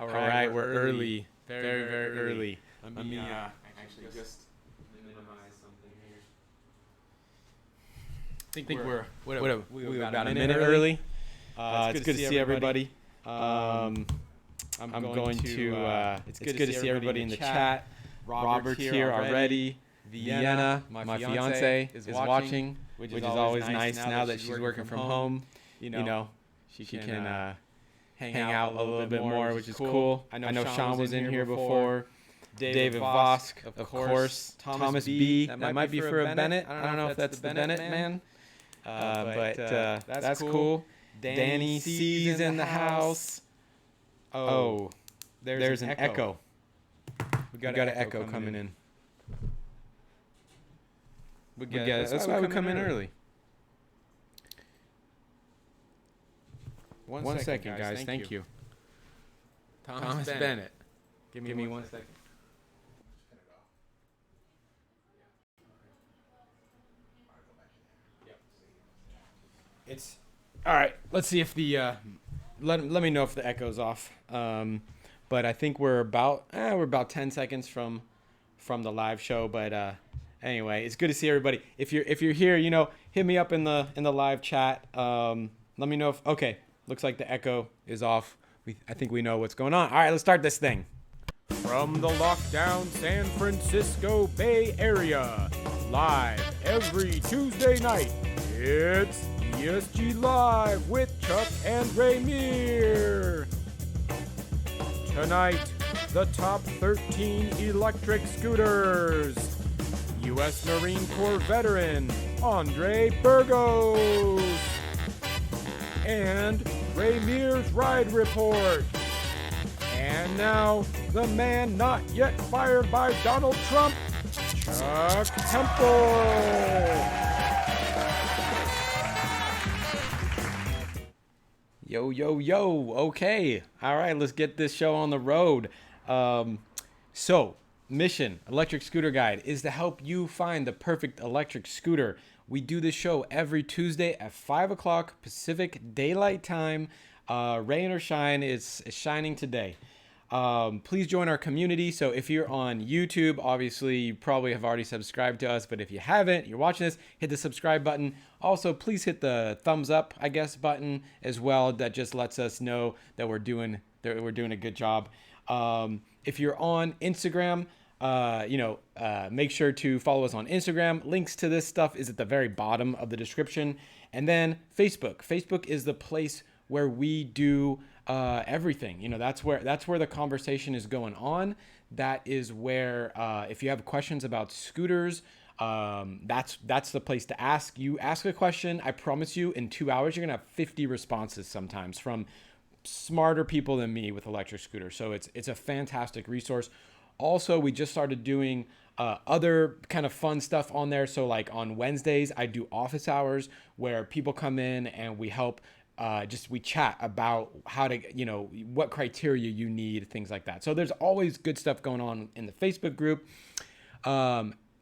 All right, we're early. Very, very early. Let me actually just minimize something here. I think we're about a minute early. It's good to see everybody. I'm going to. It's good to see everybody in the chat. Robert's here already. Vienna, my fiance, is watching, which is always nice now that she's working from home. You know, she can hang out a little bit more, which is cool. I know Sean was in here before. David Vosk, of course. Thomas B. That might be for a Bennett. I don't know if that's the Bennett man. But that's cool. Danny C's in the house. Oh, there's an echo. We got an echo coming in. That's why we come in early. One second, guys. Thank you. Thomas Bennett. Give me 1 second. It's all right. Let's see if the let me know if the echo's off. But I think we're about 10 seconds from the live show. But anyway, it's good to see everybody. If you're here, hit me up in the live chat. Let me know if looks like the echo is off. I think we know what's going on. All right, let's start this thing. From the lockdown San Francisco Bay Area, live every Tuesday night, it's ESG Live with Chuck and Raymir. Tonight, the top 13 electric scooters. U.S. Marine Corps veteran Andre Burgos. And Raymir's Ride Report. And now, the man not yet fired by Donald Trump, Chuck Temple. Yo. Okay. All right, let's get this show on the road. So, mission, Electric Scooter Guide, is to help you find the perfect electric scooter. We do this show every Tuesday at 5 o'clock Pacific Daylight Time. Rain or shine, it's shining today. Please join our community. So if you're on YouTube, obviously you probably have already subscribed to us, but if you haven't, you're watching this, hit the subscribe button. Also, please hit the thumbs up, button as well. That just lets us know that we're doing a good job. If you're on Instagram, make sure to follow us on Instagram. Links to this stuff is at the very bottom of the description. And then Facebook. Facebook is the place where we do everything. That's where the conversation is going on. That is where if you have questions about scooters, that's the place to ask. You ask a question, I promise you, in 2 hours you're gonna have 50 responses sometimes from smarter people than me with electric scooters. So it's a fantastic resource. Also, we just started doing other kind of fun stuff on there. So like on Wednesdays, I do office hours where people come in and we help. We chat about how to, what criteria you need, things like that. So there's always good stuff going on in the Facebook group.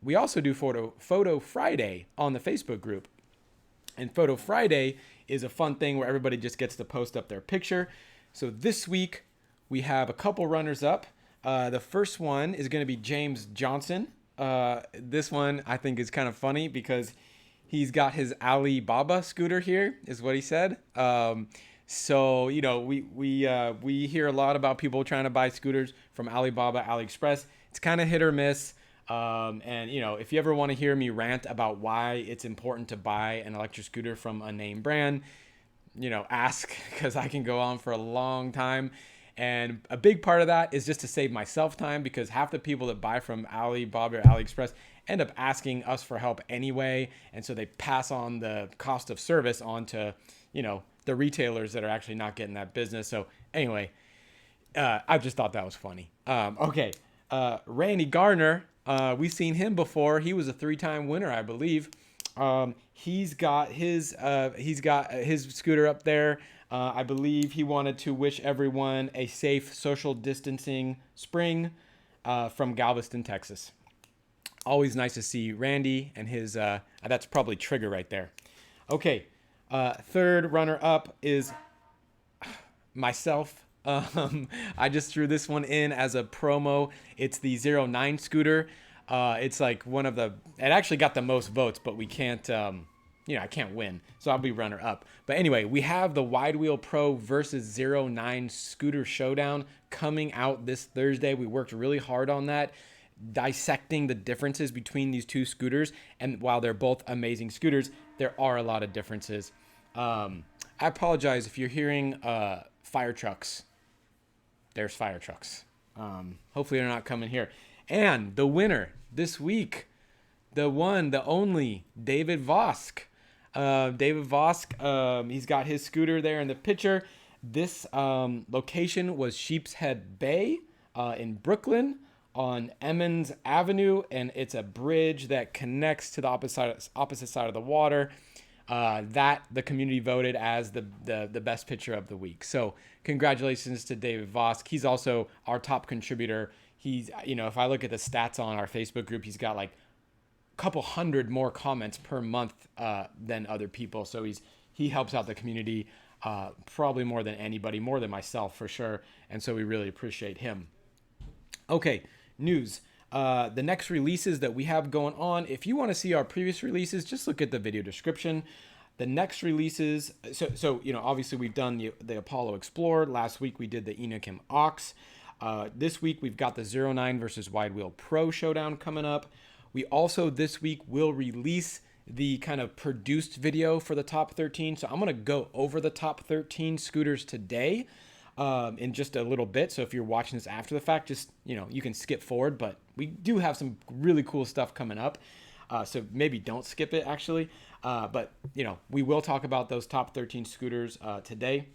We also do Photo Friday on the Facebook group. And Photo Friday is a fun thing where everybody just gets to post up their picture. So this week we have a couple runners up. The first one is going to be James Johnson. This one I think is kind of funny because he's got his Alibaba scooter here, is what he said. So we hear a lot about people trying to buy scooters from Alibaba, AliExpress. It's kind of hit or miss. And if you ever want to hear me rant about why it's important to buy an electric scooter from a name brand, ask, because I can go on for a long time. And a big part of that is just to save myself time, because half the people that buy from Alibaba or AliExpress end up asking us for help anyway. And so they pass on the cost of service on to, the retailers that are actually not getting that business. So anyway, I just thought that was funny. Randy Gardner, we've seen him before. He was a 3-time winner, I believe. He's got his scooter up there. I believe he wanted to wish everyone a safe social distancing spring from Galveston, Texas. Always nice to see Randy and his, that's probably Trigger right there. Okay, third runner up is myself. I just threw this one in as a promo. It's the 09 scooter. It's like one of the, it actually got the most votes, but we can't, I can't win. So I'll be runner up. But anyway, we have the WideWheel Pro versus 09 scooter showdown coming out this Thursday. We worked really hard on that, dissecting the differences between these two scooters. And while they're both amazing scooters, there are a lot of differences. I apologize if you're hearing fire trucks. There's fire trucks. Hopefully they're not coming here. And the winner this week, the one, the only, David Vosk. David Vosk, he's got his scooter there in the picture. This location was Sheepshead Bay in Brooklyn on Emmons Avenue, and it's a bridge that connects to the opposite side of the water. That the community voted as the best picture of the week. So congratulations to David Vosk. He's also our top contributor. He's, if I look at the stats on our Facebook group, he's got like a couple hundred more comments per month than other people. So he helps out the community probably more than anybody, more than myself for sure. And so we really appreciate him. Okay, news. The next releases that we have going on, if you want to see our previous releases, just look at the video description. The next releases, so obviously we've done the Apollo Explorer. Last week we did the Enokim Ox. This week we've got the 09 versus WideWheel Pro showdown coming up. We also this week will release the kind of produced video for the top 13. So I'm going to go over the top 13 scooters today in just a little bit. So if you're watching this after the fact, just, you can skip forward, but we do have some really cool stuff coming up. So maybe don't skip it actually. But we will talk about those top 13 scooters today.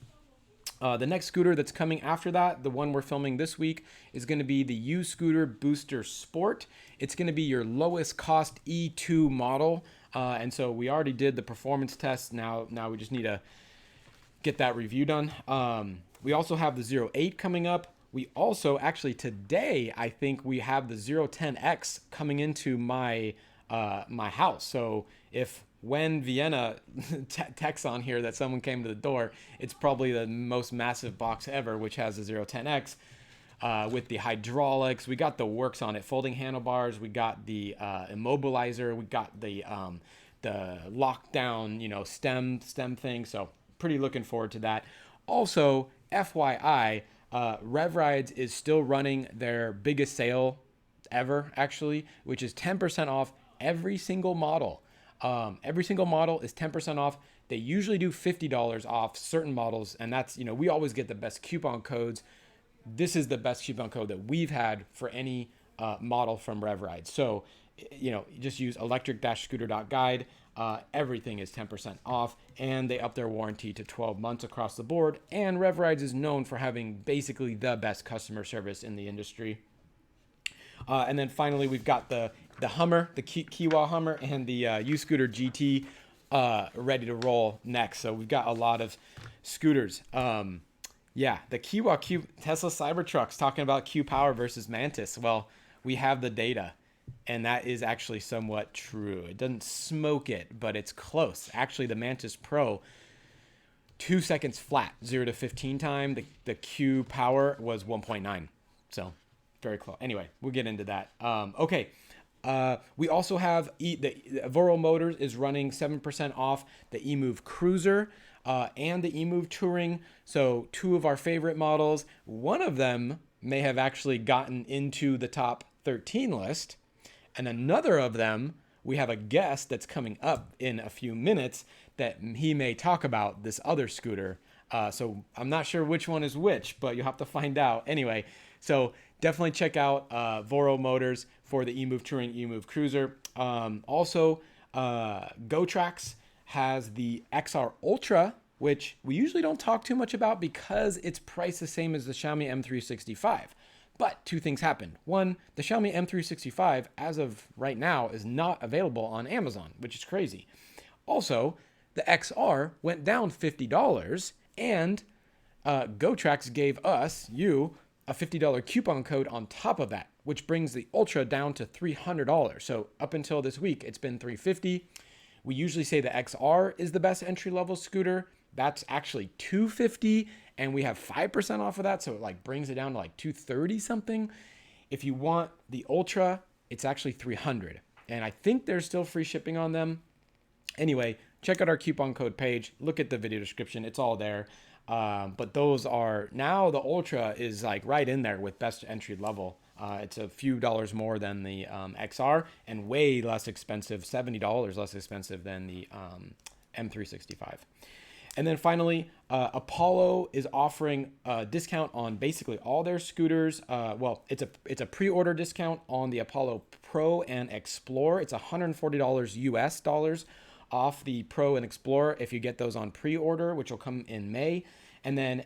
The next scooter that's coming after that, the one we're filming this week, is going to be the U-Scooter Booster Sport. It's going to be your lowest cost E2 model. And so we already did the performance test. Now we just need to get that review done. We also have the 08 coming up. We also, actually today, I think we have the 010X coming into my house. So when Vienna texts on here that someone came to the door, it's probably the most massive box ever, which has the 010X with the hydraulics. We got the works on it, folding handlebars. We got the immobilizer. We got the lockdown, stem thing. So pretty looking forward to that. Also, FYI, RevRides is still running their biggest sale ever, actually, which is 10% off every single model. Every single model is 10% off. They usually do $50 off certain models, and that's, we always get the best coupon codes. This is the best coupon code that we've had for any model from RevRide. So, just use electric-scooter.guide. Everything is 10% off, and they up their warranty to 12 months across the board. And RevRides is known for having basically the best customer service in the industry. And then finally, we've got the Hummer, the Kiwa Hummer, and the U-Scooter GT ready to roll next. So we've got a lot of scooters. The Kiwa Tesla Cybertruck's talking about Q Power versus Mantis. Well, we have the data, and that is actually somewhat true. It doesn't smoke it, but it's close. Actually, the Mantis Pro, 2 seconds flat, 0 to 15 time. The Q Power was 1.9. So very close. Anyway, we'll get into that. Okay. We also have the VOROMOTORS is running 7% off the Emove Cruiser and the Emove Touring. So 2 of our favorite models. One of them may have actually gotten into the top 13 list. And another of them, we have a guest that's coming up in a few minutes that he may talk about this other scooter. So I'm not sure which one is which, but you'll have to find out. Anyway, so definitely check out VOROMOTORS for the Emove Touring, Emove Cruiser. Also, GoTrax has the XR Ultra, which we usually don't talk too much about because it's priced the same as the Xiaomi M365. But 2 things happened. One, the Xiaomi M365, as of right now, is not available on Amazon, which is crazy. Also, the XR went down $50, and GoTrax gave you a $50 coupon code on top of that, which brings the Ultra down to $300. So up until this week, it's been $350. We usually say the XR is the best entry-level scooter, that's actually $250, and we have 5% off of that, so it like brings it down to like $230 something. If you want the Ultra, it's actually $300, and I think there's still free shipping on them. Anyway, check out our coupon code page. Look at the video description. It's all there. But those are now, the Ultra is like right in there with best entry level. It's a few dollars more than the XR and way less expensive, $70 less expensive than the M365. And then finally, Apollo is offering a discount on basically all their scooters. Well, it's a pre-order discount on the Apollo Pro and Explorer. It's $140 US dollars off the Pro and Explorer if you get those on pre-order, which will come in May. And then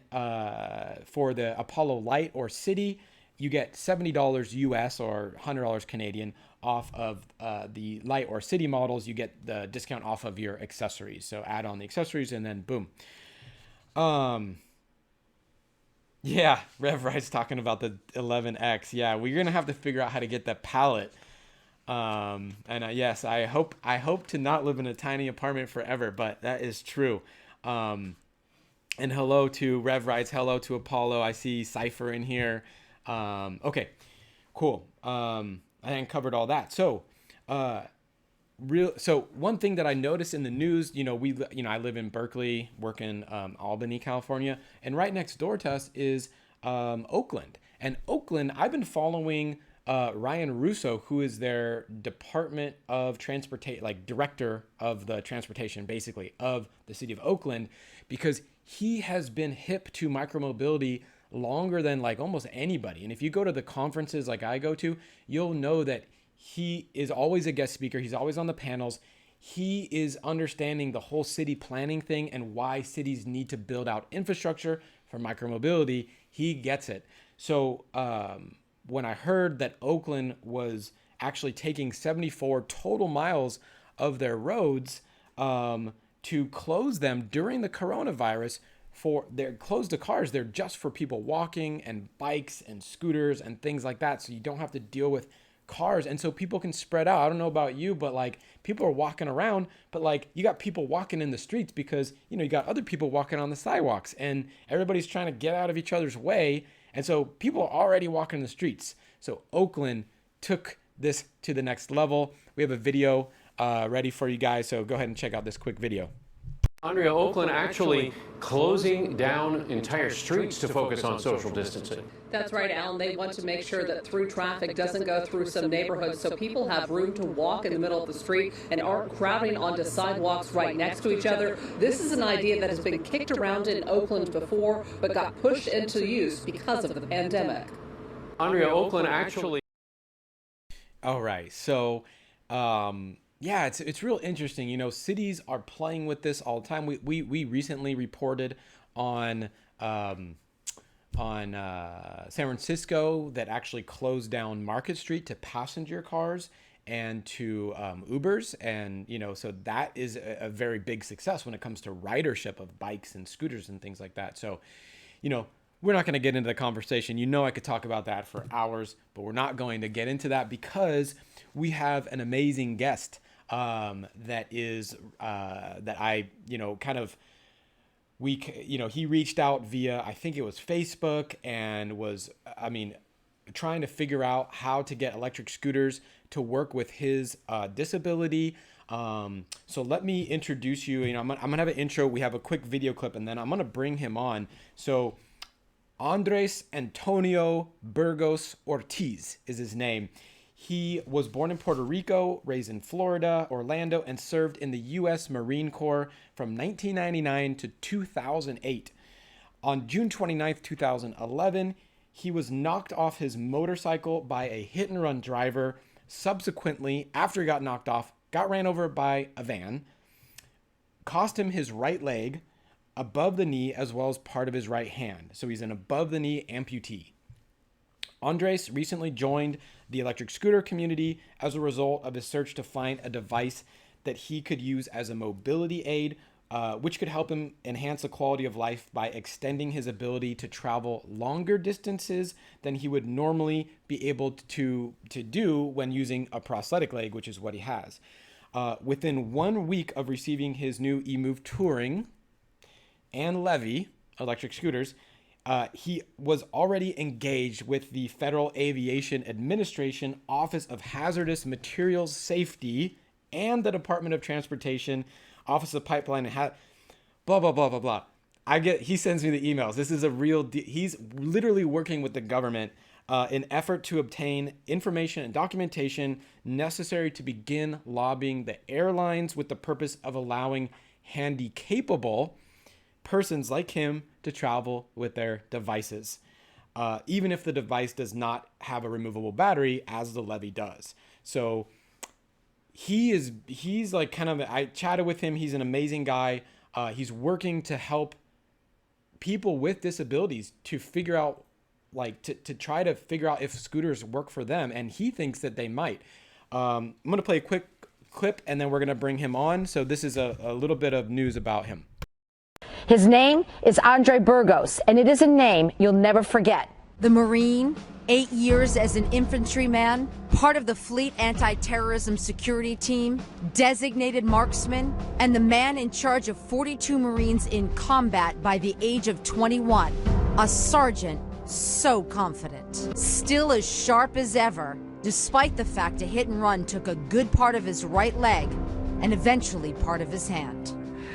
for the Apollo Light or City, you get $70 US or $100 Canadian off of the Light or City models. You get the discount off of your accessories. So add on the accessories and then boom. Yeah, RevRide's talking about the 11X. Yeah, we're gonna have to figure out how to get the pallet. Yes, I hope to not live in a tiny apartment forever, but that is true. And hello to RevRides, hello to Apollo. I see Cypher in here. Okay, cool. I hadn't covered all that. So, one thing that I noticed in the news, I live in Berkeley, work in Albany, California, and right next door to us is Oakland. And Oakland, I've been following Ryan Russo, who is their Department of Transportation, like director of the transportation, basically, of the city of Oakland, because he has been hip to micromobility longer than like almost anybody. And if you go to the conferences like I go to, you'll know that he is always a guest speaker. He's always on the panels. He is understanding the whole city planning thing and why cities need to build out infrastructure for micromobility. He gets it. So when I heard that Oakland was actually taking 74 total miles of their roads to close them during the coronavirus, they're closed to cars, they're just for people walking and bikes and scooters and things like that, so you don't have to deal with cars, and so people can spread out. I don't know about you, but like people are walking around, but like you got people walking in the streets because you got other people walking on the sidewalks, and everybody's trying to get out of each other's way, and so people are already walking the streets. So Oakland took this to the next level. We have a video ready for you guys, so go ahead and check out this quick video. Andrea, Oakland actually closing down entire streets to focus on social distancing. That's right, Alan. They want to make sure that through traffic doesn't go through some neighborhoods so people have room to walk in the middle of the street and aren't crowding onto sidewalks right next to each other. This is an idea that has been kicked around in Oakland before, but got pushed into use because of the pandemic. Andrea, Oakland actually... All right, so... yeah, it's real interesting. Cities are playing with this all the time. We recently reported on San Francisco that actually closed down Market Street to passenger cars and to Ubers, and so that is a very big success when it comes to ridership of bikes and scooters and things like that. So, we're not going to get into the conversation. I could talk about that for hours, but we're not going to get into that because we have an amazing guest that he reached out via, I think it was Facebook, and was, trying to figure out how to get electric scooters to work with his disability. So let me introduce you. I'm gonna have an intro. We have a quick video clip, and then I'm gonna bring him on. So Andres Antonio Burgos Ortiz is his name. He was born in Puerto Rico, raised in Florida, Orlando, and served in the U.S. Marine Corps from 1999 to 2008. On June 29th, 2011, he was knocked off his motorcycle by a hit-and-run driver. Subsequently, after he got knocked off, got ran over by a van, cost him his right leg, above the knee, as well as part of his right hand. So he's an above-the-knee amputee. Andres recently joined the electric scooter community as a result of his search to find a device that he could use as a mobility aid, which could help him enhance the quality of life by extending his ability to travel longer distances than he would normally be able to do when using a prosthetic leg, which is what he has. Within 1 week of receiving his new Emove Touring, and levy electric scooters, he was already engaged with the Federal Aviation Administration Office of Hazardous Materials Safety and the Department of Transportation Office of Pipeline and blah, blah, blah, blah, blah. He sends me the emails. This is a real he's literally working with the government in effort to obtain information and documentation necessary to begin lobbying the airlines with the purpose of allowing handy-capable persons like him to travel with their devices, even if the device does not have a removable battery, as the levy does. So he's like kind of, I chatted with him. He's an amazing guy. He's working to help people with disabilities to figure out, like, to try to figure out if scooters work for them. And he thinks that they might. I'm going to play a quick clip and then we're going to bring him on. So this is a little bit of news about him. His name is Andre Burgos, and it is a name you'll never forget. The Marine, 8 years as an infantryman, part of the Fleet Anti-Terrorism Security Team, designated marksman, and the man in charge of 42 Marines in combat by the age of 21. A sergeant so confident, still as sharp as ever, despite the fact a hit and run took a good part of his right leg and eventually part of his hand.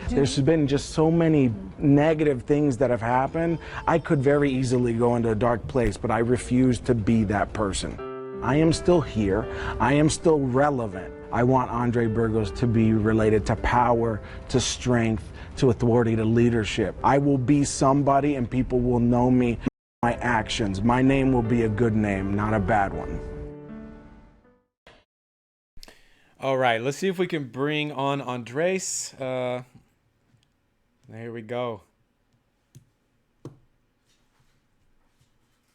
There's been just so many negative things that have happened. I could very easily go into a dark place, but I refuse to be that person. I am still here. I am still relevant. I want Andre Burgos to be related to power, to strength, to authority, to leadership. I will be somebody and people will know me, my actions. My name will be a good name, not a bad one. All right, let's see if we can bring on Andres. There we go.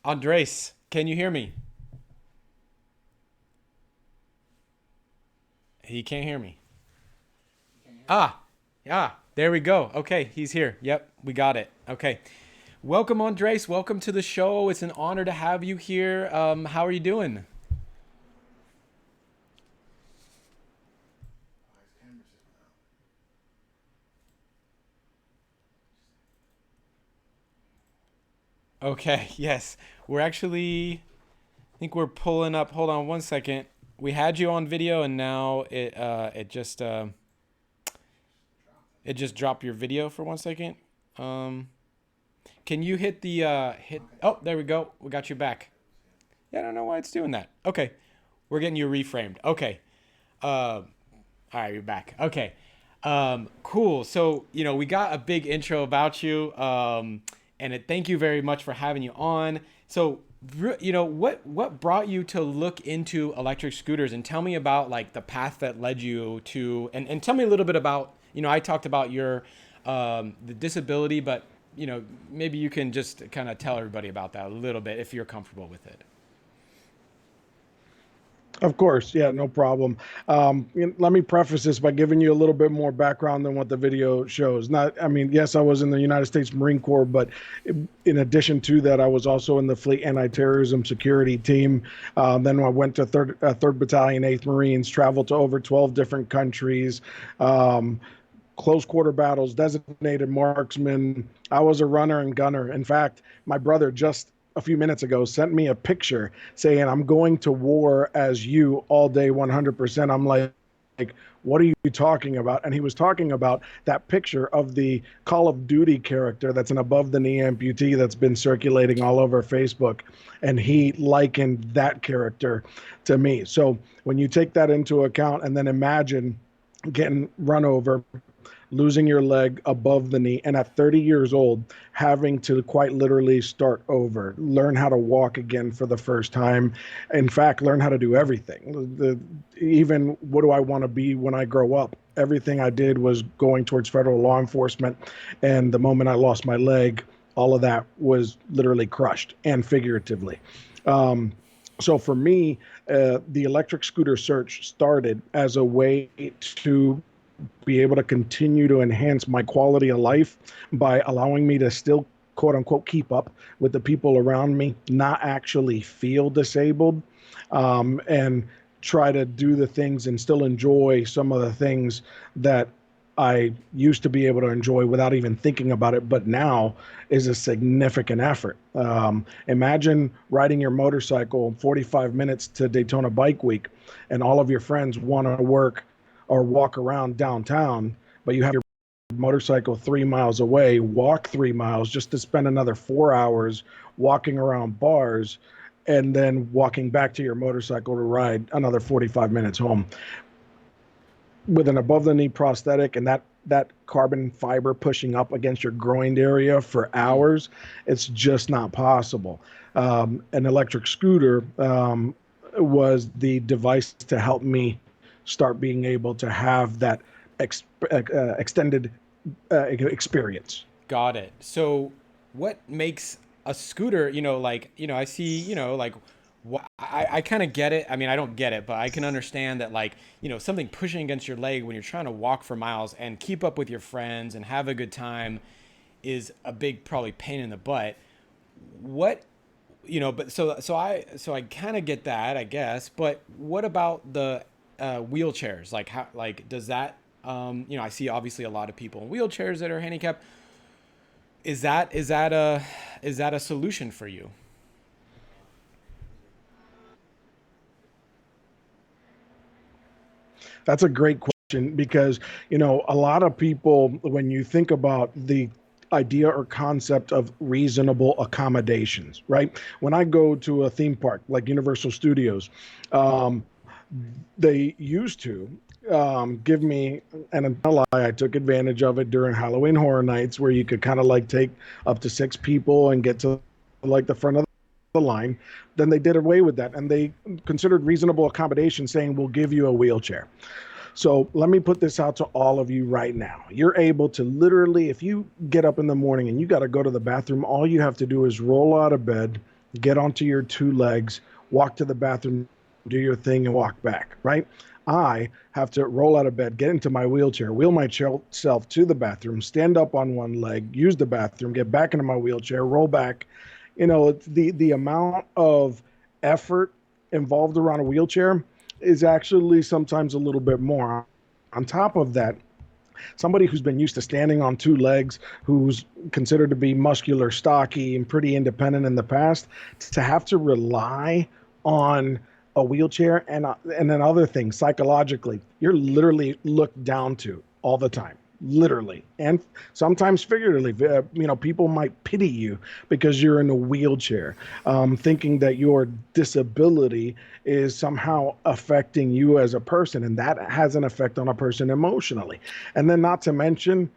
Andres, can you hear me? He can't hear me. Yeah, there we go. Okay, he's here. Yep, we got it. Okay. Welcome, Andres. Welcome to the show. It's an honor to have you here. How are you doing? Okay, yes. We're actually, I think we're pulling up. Hold on one second. We had you on video and now it just dropped your video for 1 second. Can you hit the oh, there we go. We got you back. Yeah, I don't know why it's doing that. Okay. We're getting you reframed. Okay. All right, you're back. Okay. Cool. So, we got a big intro about you. Thank you very much for having you on. So, what brought you to look into electric scooters, and tell me about like the path that led you to, and tell me a little bit about, I talked about your, the disability, but, maybe you can just kind of tell everybody about that a little bit if you're comfortable with it. Of course. Yeah, no problem. Let me preface this by giving you a little bit more background than what the video shows. Yes, I was in the United States Marine Corps, but in addition to that, I was also in the Fleet Anti-Terrorism Security Team. Then I went to 3rd Battalion, 8th Marines, traveled to over 12 different countries, close quarter battles, designated marksman. I was a runner and gunner. In fact, my brother just a few minutes ago sent me a picture saying, I'm going to war as you all day 100%. I'm like, what are you talking about? And he was talking about that picture of the Call of Duty character that's an above-the-knee amputee that's been circulating all over Facebook. And he likened that character to me. So when you take that into account and then imagine getting run over, losing your leg above the knee, and at 30 years old, having to quite literally start over, learn how to walk again for the first time. In fact, learn how to do everything. Even what do I want to be when I grow up? Everything I did was going towards federal law enforcement. And the moment I lost my leg, all of that was literally crushed, and figuratively. So for me, the electric scooter search started as a way to be able to continue to enhance my quality of life by allowing me to still, quote unquote, keep up with the people around me, not actually feel disabled, and try to do the things and still enjoy some of the things that I used to be able to enjoy without even thinking about it, but now is a significant effort. Imagine riding your motorcycle 45 minutes to Daytona Bike Week, and all of your friends want to work or walk around downtown, but you have your motorcycle 3 miles away, walk 3 miles just to spend another 4 hours walking around bars, and then walking back to your motorcycle to ride another 45 minutes home. With an above the knee prosthetic and that carbon fiber pushing up against your groin area for hours, it's just not possible. An electric scooter was the device to help me start being able to have that extended experience. Got it. So what makes a scooter, I see, I kind of get it. I mean, I don't get it, but I can understand that, something pushing against your leg when you're trying to walk for miles and keep up with your friends and have a good time is a big, probably pain in the butt. But so I kind of get that, I guess. But what about the wheelchairs? Does that, I see obviously a lot of people in wheelchairs that are handicapped. Is that a solution for you? That's a great question because, a lot of people, when you think about the idea or concept of reasonable accommodations, right? When I go to a theme park like Universal Studios, they used to give me, and I took advantage of it during Halloween Horror Nights, where you could kind of take up to 6 people and get to the front of the line. Then they did away with that, and they considered reasonable accommodation, saying we'll give you a wheelchair. So let me put this out to all of you right now. You're able to literally, if you get up in the morning and you got to go to the bathroom, all you have to do is roll out of bed, get onto your 2 legs, walk to the bathroom, do your thing, and walk back, right? I have to roll out of bed, get into my wheelchair, wheel myself to the bathroom, stand up on 1 leg, use the bathroom, get back into my wheelchair, roll back. It's the amount of effort involved around a wheelchair is actually sometimes a little bit more. On top of that, somebody who's been used to standing on 2 legs, who's considered to be muscular, stocky, and pretty independent in the past, to have to rely on a wheelchair and then other things psychologically, you're literally looked down to all the time, literally, and sometimes figuratively. People might pity you because you're in a wheelchair, thinking that your disability is somehow affecting you as a person, and that has an effect on a person emotionally. And then, not to mention,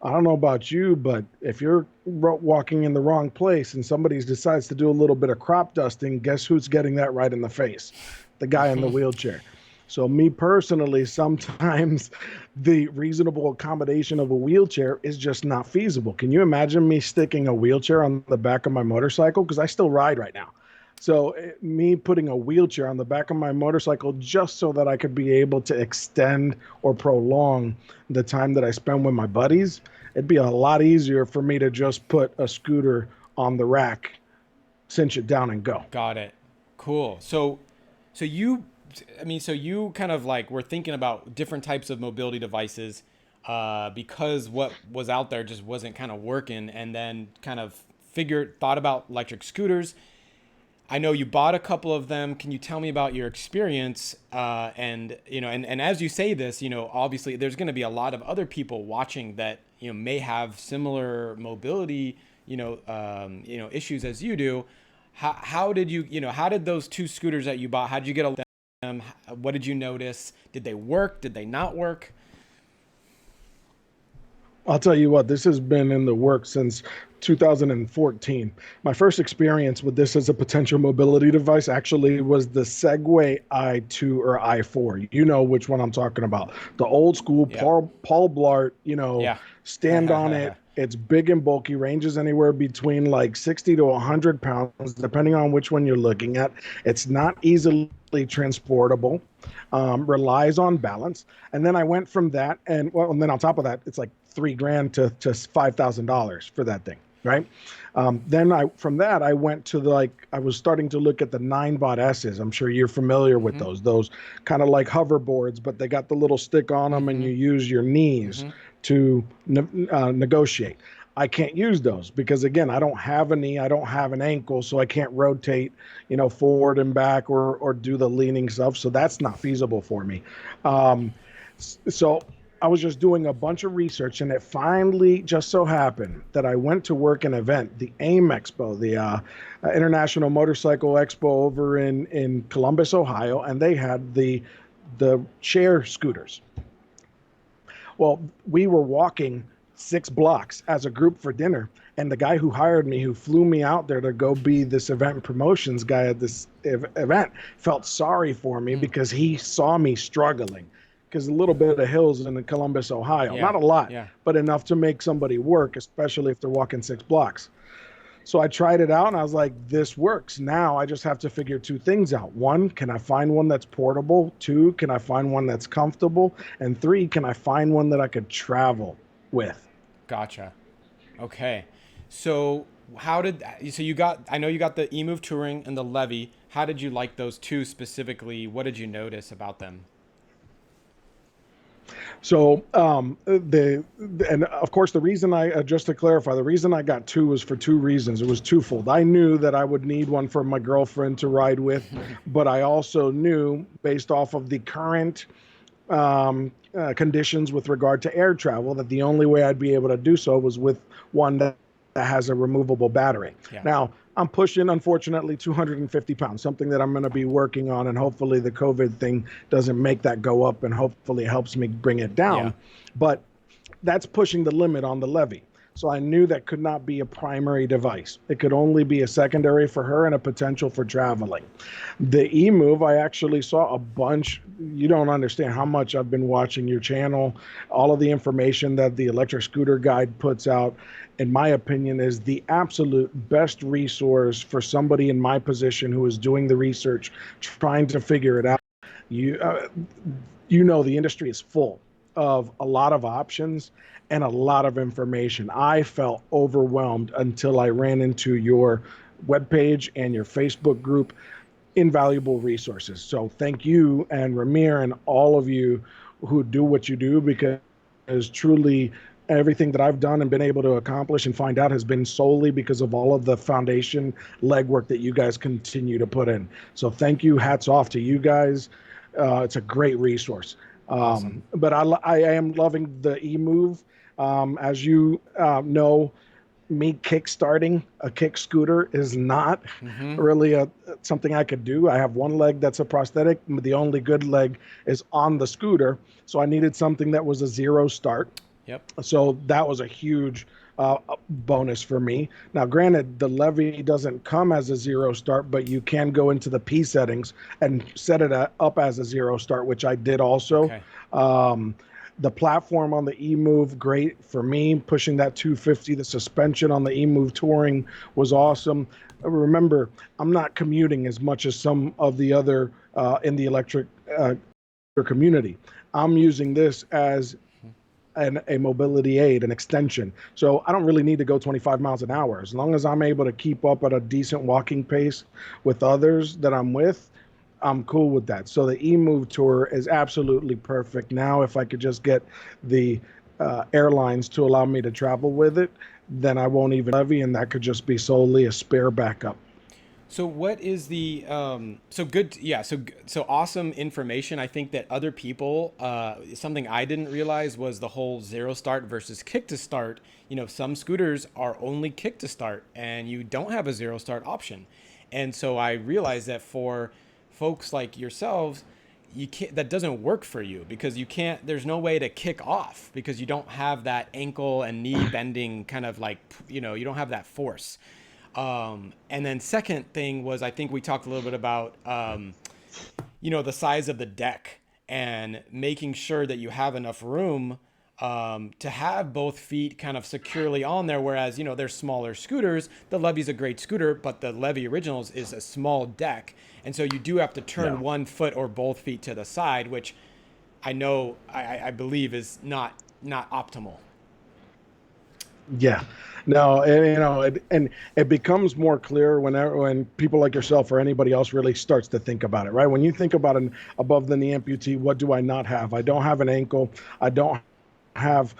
I don't know about you, but if you're walking in the wrong place and somebody decides to do a little bit of crop dusting, guess who's getting that right in the face? The guy in the wheelchair. So me personally, sometimes the reasonable accommodation of a wheelchair is just not feasible. Can you imagine me sticking a wheelchair on the back of my motorcycle? Because I still ride right now. So me putting a wheelchair on the back of my motorcycle just so that I could be able to extend or prolong the time that I spend with my buddies, it'd be a lot easier for me to just put a scooter on the rack, cinch it down, and go. Got it. Cool. So you kind of were thinking about different types of mobility devices because what was out there just wasn't kind of working, and then kind of thought about electric scooters. I know you bought a couple of them. Can you tell me about your experience? And as you say this, obviously there's going to be a lot of other people watching that, may have similar mobility, issues as you do. How did those 2 scooters that you bought, how did you get them? What did you notice? Did they work? Did they not work? I'll tell you what, this has been in the works since 2014. My first experience with this as a potential mobility device actually was the Segway i2 or i4. You know which one I'm talking about. The old school Paul Blart, stand on it. It's big and bulky, ranges anywhere between 60 to 100 pounds, depending on which one you're looking at. It's not easily transportable, relies on balance. And then I went from that, and then on top of that, it's $3,000 to $5,000 for that thing, right? Then from that, I went to I was starting to look at the Ninebot S's. I'm sure you're familiar with those kind of like hoverboards, but they got the little stick on them and you use your knees to negotiate. I can't use those because again, I don't have a knee, I don't have an ankle, so I can't rotate, forward and back or do the leaning stuff. So that's not feasible for me. So I was just doing a bunch of research, and it finally just so happened that I went to work an event, the AIM Expo, the International Motorcycle Expo over in Columbus, Ohio, and they had the share scooters. Well, we were walking 6 blocks as a group for dinner, and the guy who hired me, who flew me out there to go be this event promotions guy at this event, felt sorry for me because he saw me struggling. Because a little bit of hills in Columbus, Ohio, not a lot, but enough to make somebody work, especially if they're walking 6 blocks. So I tried it out and I was like, this works. Now I just have to figure 2 things out. 1, can I find one that's portable? 2, can I find one that's comfortable? And 3, can I find one that I could travel with? Gotcha. Okay. So you got, I know you got the Emove Touring and the Levy. How did you like those 2 specifically? What did you notice about them? So and of course the reason just to clarify, the reason I got 2 was for 2 reasons. It was twofold. I knew that I would need one for my girlfriend to ride with, but I also knew, based off of the current conditions with regard to air travel, that the only way I'd be able to do so was with one that has a removable battery. Now, I'm pushing, unfortunately, 250 pounds, something that I'm going to be working on, and hopefully the COVID thing doesn't make that go up, and hopefully helps me bring it down. But that's pushing the limit on the Levy. So I knew that could not be a primary device. It could only be a secondary for her and a potential for traveling. The Emove, I actually saw a bunch. You don't understand how much I've been watching your channel. All of the information that the Electric Scooter Guide puts out, in my opinion, is the absolute best resource for somebody in my position who is doing the research, trying to figure it out. The industry is full of a lot of options and a lot of information. I felt overwhelmed until I ran into your webpage and your Facebook group. Invaluable resources. So thank you, and Ramir, and all of you who do what you do, because truly everything that I've done and been able to accomplish and find out has been solely because of all of the foundation legwork that you guys continue to put in. So thank you. Hats off to you guys. It's a great resource. Awesome. But I am loving the Emove. As you know, me kickstarting a kick scooter is not really something I could do. I have one leg that's a prosthetic. The only good leg is on the scooter. So I needed something that was a 0 start. So that was a huge bonus for me. Now, granted, the Levy doesn't come as a 0 start, but you can go into the P settings and set it up as a 0 start, which I did also. The platform on the Emove, great for me, pushing that 250. The suspension on the Emove Touring was awesome. Remember, I'm not commuting as much as some of the other in the electric community. I'm using this as a mobility aid, an extension. So I don't really need to go 25 miles an hour. As long as I'm able to keep up at a decent walking pace with others that I'm with, I'm cool with that. So the Emove Tour is absolutely perfect. Now, if I could just get the airlines to allow me to travel with it, then I won't even levy, and that could just be solely a spare backup. So what is the so awesome information. I think that other people, something I didn't realize was the whole 0 start versus kick to start. Some scooters are only kick to start, and you don't have a 0 start option. And so I realized that for folks like yourselves, that doesn't work for you, because there's no way to kick off, because you don't have that ankle and knee bending kind of you don't have that force. And then second thing was, I think we talked a little bit about, the size of the deck and making sure that you have enough room to have both feet kind of securely on there. Whereas, they're smaller scooters. The Levy's a great scooter, but the Levy Originals is a small deck. And so you do have to turn one foot or both feet to the side, which I believe is not optimal. Yeah, no, and it becomes more clear when people like yourself or anybody else really starts to think about it, right? When you think about an above the knee amputee, what do I not have? I don't have an ankle. I don't have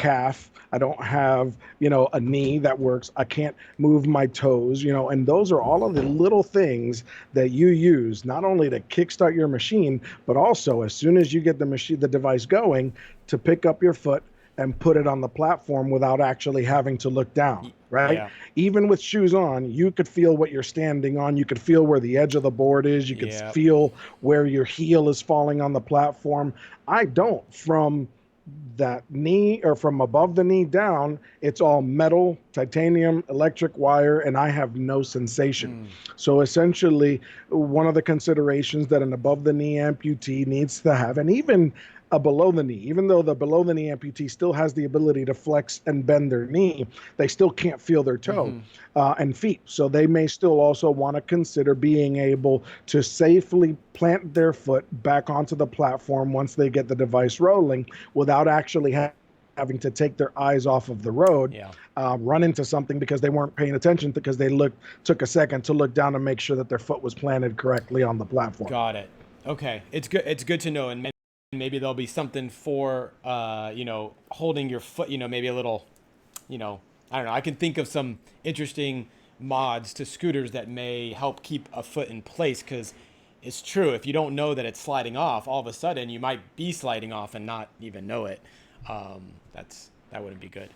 calf. I don't have, a knee that works. I can't move my toes, and those are all of the little things that you use not only to kickstart your machine, but also as soon as you get the device going, to pick up your foot and put it on the platform without actually having to look down, right? Yeah. Even with shoes on, you could feel what you're standing on. You could feel where the edge of the board is. You could Yeah. feel where your heel is falling on the platform. I don't. From that knee or from above the knee down, it's all metal, titanium, electric wire, and I have no sensation. So essentially, one of the considerations that an above the knee amputee needs to have, and even a below the knee, even though the below the knee amputee still has the ability to flex and bend their knee, they still can't feel their toe and feet. So they may still also want to consider being able to safely plant their foot back onto the platform once they get the device rolling without actually having to take their eyes off of the road, run into something because they weren't paying attention because they took a second to look down and make sure that their foot was planted correctly on the platform. Got it. Okay. It's good to know. And maybe there'll be something for, holding your foot, maybe a little, I don't know. I can think of some interesting mods to scooters that may help keep a foot in place, because it's true. If you don't know that it's sliding off, all of a sudden you might be sliding off and not even know it. That wouldn't be good.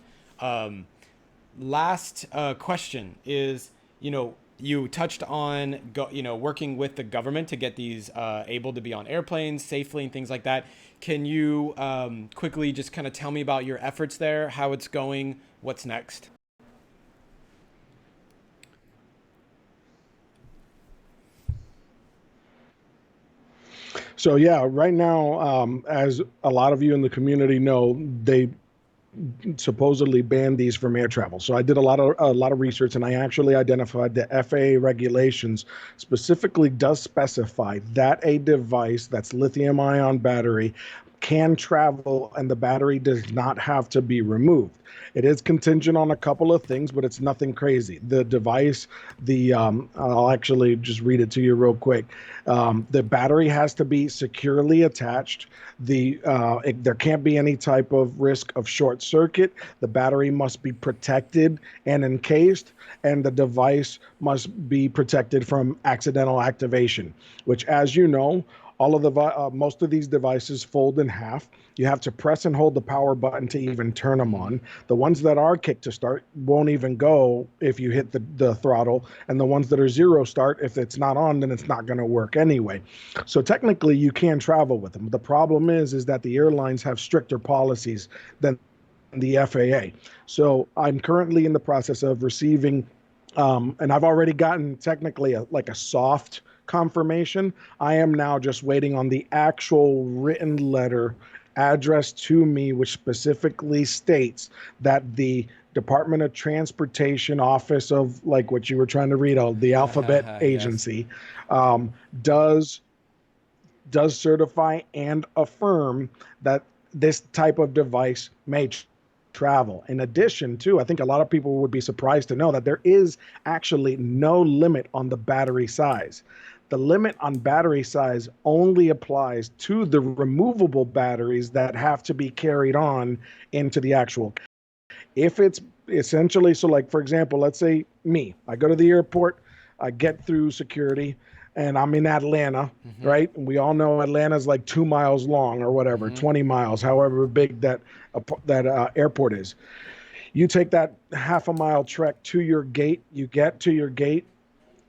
Last question is, you touched on working with the government to get these able to be on airplanes safely and things like that. Can you quickly just kind of tell me about your efforts there, how it's going, what's next? So yeah, right now, as a lot of you in the community know, they supposedly banned these from air travel. So I did a lot of research, and I actually identified the FAA regulations specifically does specify that a device that's lithium-ion battery can travel and the battery does not have to be removed. It is contingent on a couple of things, but it's nothing crazy. The device, I'll actually just read it to you real quick. The battery has to be securely attached. There can't be any type of risk of short circuit. The battery must be protected and encased, and the device must be protected from accidental activation, which, as you know, all of the most of these devices fold in half. You have to press and hold the power button to even turn them on. The ones that are kick to start won't even go if you hit the throttle, and the ones that are zero start, if it's not on, then it's not going to work anyway. So technically, you can travel with them. The problem is that the airlines have stricter policies than the FAA. So I'm currently in the process of receiving, and I've already gotten technically a soft confirmation. I am now just waiting on the actual written letter addressed to me, which specifically states that the Department of Transportation Office of, like what you were trying to read out, the alphabet agency, does certify and affirm that this type of device may travel. In addition to, I think a lot of people would be surprised to know that there is actually no limit on the battery size. The limit on battery size only applies to the removable batteries that have to be carried on into the actual. If it's essentially, so like, for example, let's say I go to the airport, I get through security, and I'm in Atlanta, right? And we all know Atlanta's like 2 miles long or whatever, 20 miles, however big that airport is. You take that half a mile trek to your gate, you get to your gate.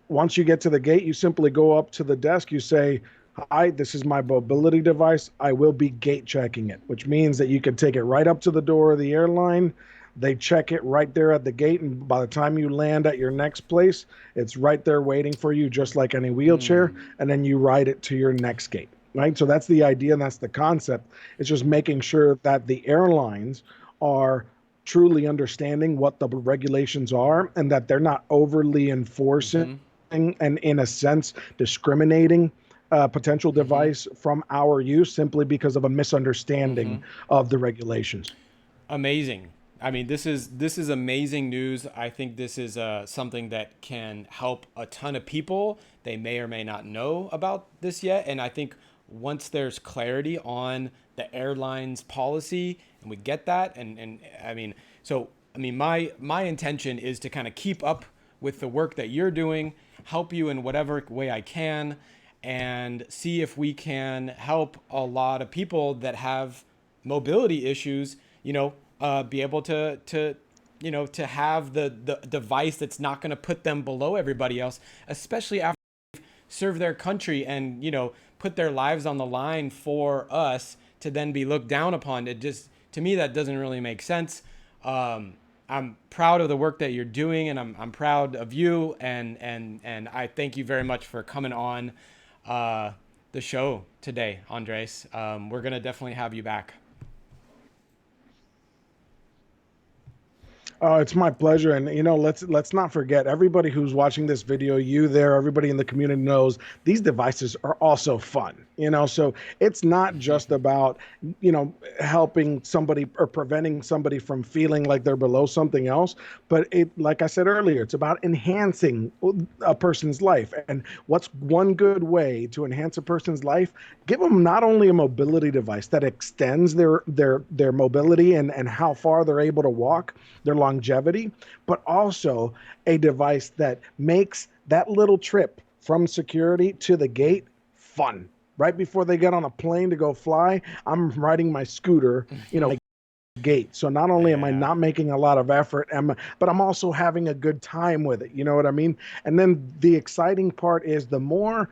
Once you get to the gate, you simply go up to the desk, you say, "Hi, this is my mobility device. I will be gate checking it," which means that you can take it right up to the door of the airline. They check it right there at the gate, and by the time you land at your next place, it's right there waiting for you, just like any wheelchair, and then you ride it to your next gate, right? So that's the idea, and that's the concept. It's just making sure that the airlines are truly understanding what the regulations are and that they're not overly enforcing and, in a sense, discriminating potential device from our use simply because of a misunderstanding of the regulations. Amazing. I mean, this is amazing news. I think this is something that can help a ton of people. They may or may not know about this yet. And I think once there's clarity on the airline's policy and we get that. And I mean, so, I mean, my intention is to kind of keep up with the work that you're doing, help you in whatever way I can, and see if we can help a lot of people that have mobility issues, you know, be able to you know, to have the device that's not going to put them below everybody else, especially after they've served their country and, you know, put their lives on the line for us to then be looked down upon. It just, to me, that doesn't really make sense. I'm proud of the work that you're doing, and I'm proud of you, and I thank you very much for coming on the show today, Andres. We're going to definitely have you back. It's my pleasure. And, you know, let's not forget, everybody who's watching this video, you there, everybody in the community knows these devices are also fun, you know, so it's not just about, you know, helping somebody or preventing somebody from feeling like they're below something else. But it, like I said earlier, it's about enhancing a person's life. And what's one good way to enhance a person's life? Give them not only a mobility device that extends their mobility and how far they're able to walk, their longevity, but also a device that makes that little trip from security to the gate fun. Right before they get on a plane to go fly, I'm riding my scooter, you know, gate. So not only am I not making a lot of effort, but I'm also having a good time with it. You know what I mean? And then the exciting part is the more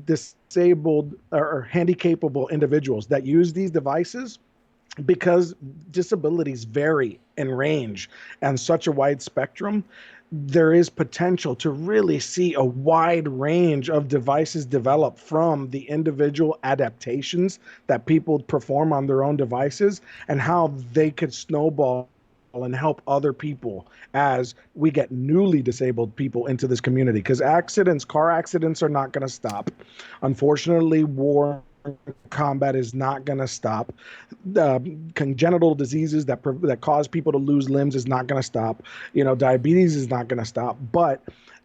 disabled or handicapable individuals that use these devices, because disabilities vary in range and such a wide spectrum, there is potential to really see a wide range of devices develop from the individual adaptations that people perform on their own devices and how they could snowball and help other people as we get newly disabled people into this community. Because car accidents are not going to stop. Unfortunately, war combat is not going to stop. Congenital diseases that cause people to lose limbs is not going to stop. You know, diabetes is not going to stop. But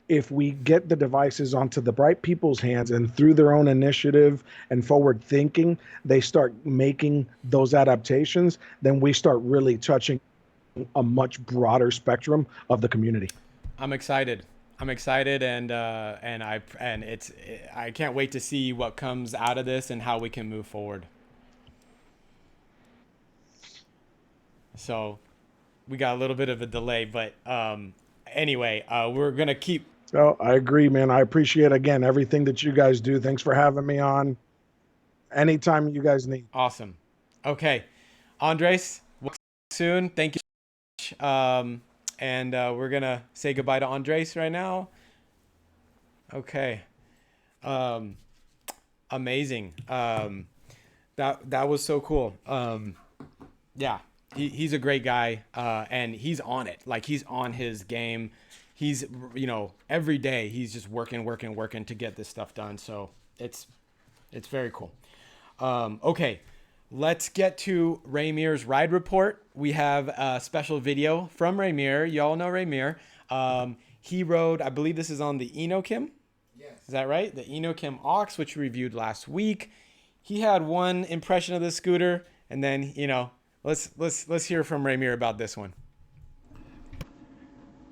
if we get the devices onto the right people's hands and through their own initiative and forward thinking, they start making those adaptations, then we start really touching a much broader spectrum of the community. I'm excited, and I can't wait to see what comes out of this and how we can move forward. So we got a little bit of a delay, but anyway, we're gonna keep. Oh, I agree, man. I appreciate, again, everything that you guys do. Thanks for having me on. Anytime you guys need. Awesome. Okay, Andres, we'll see you soon. Thank you. And we're gonna say goodbye to Andres right now. Okay. Amazing. That was so cool. Yeah, he's a great guy, and he's on it. Like, he's on his game. He's, you know, every day he's just working to get this stuff done. So it's very cool. Okay. Let's get to Ramir's ride report. We have a special video from Ramir. Y'all know Ramir. He rode, I believe this is on the Enokim. Yes. Is that right? The Enokim Aux, which we reviewed last week. He had one impression of the scooter, and then, you know, let's hear from Ramir about this one.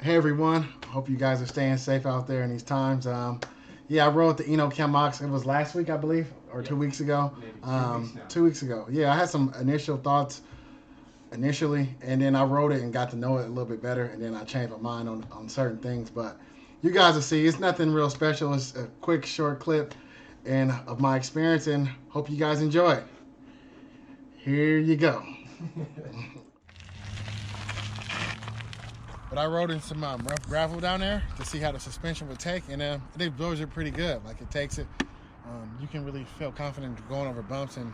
Hey everyone, hope you guys are staying safe out there in these times. Yeah, I rode the Enokim Aux. It was last week, I believe, or 2 weeks ago. 2 weeks ago. Yeah, I had some initial thoughts initially, and then I rode it and got to know it a little bit better, and then I changed my mind on certain things. But you guys will see, it's nothing real special. It's a quick, short clip and of my experience, and hope you guys enjoy it. Here you go. But I rode in some rough gravel down there to see how the suspension would take, and it blows it pretty good. Like, it takes it. You can really feel confident going over bumps and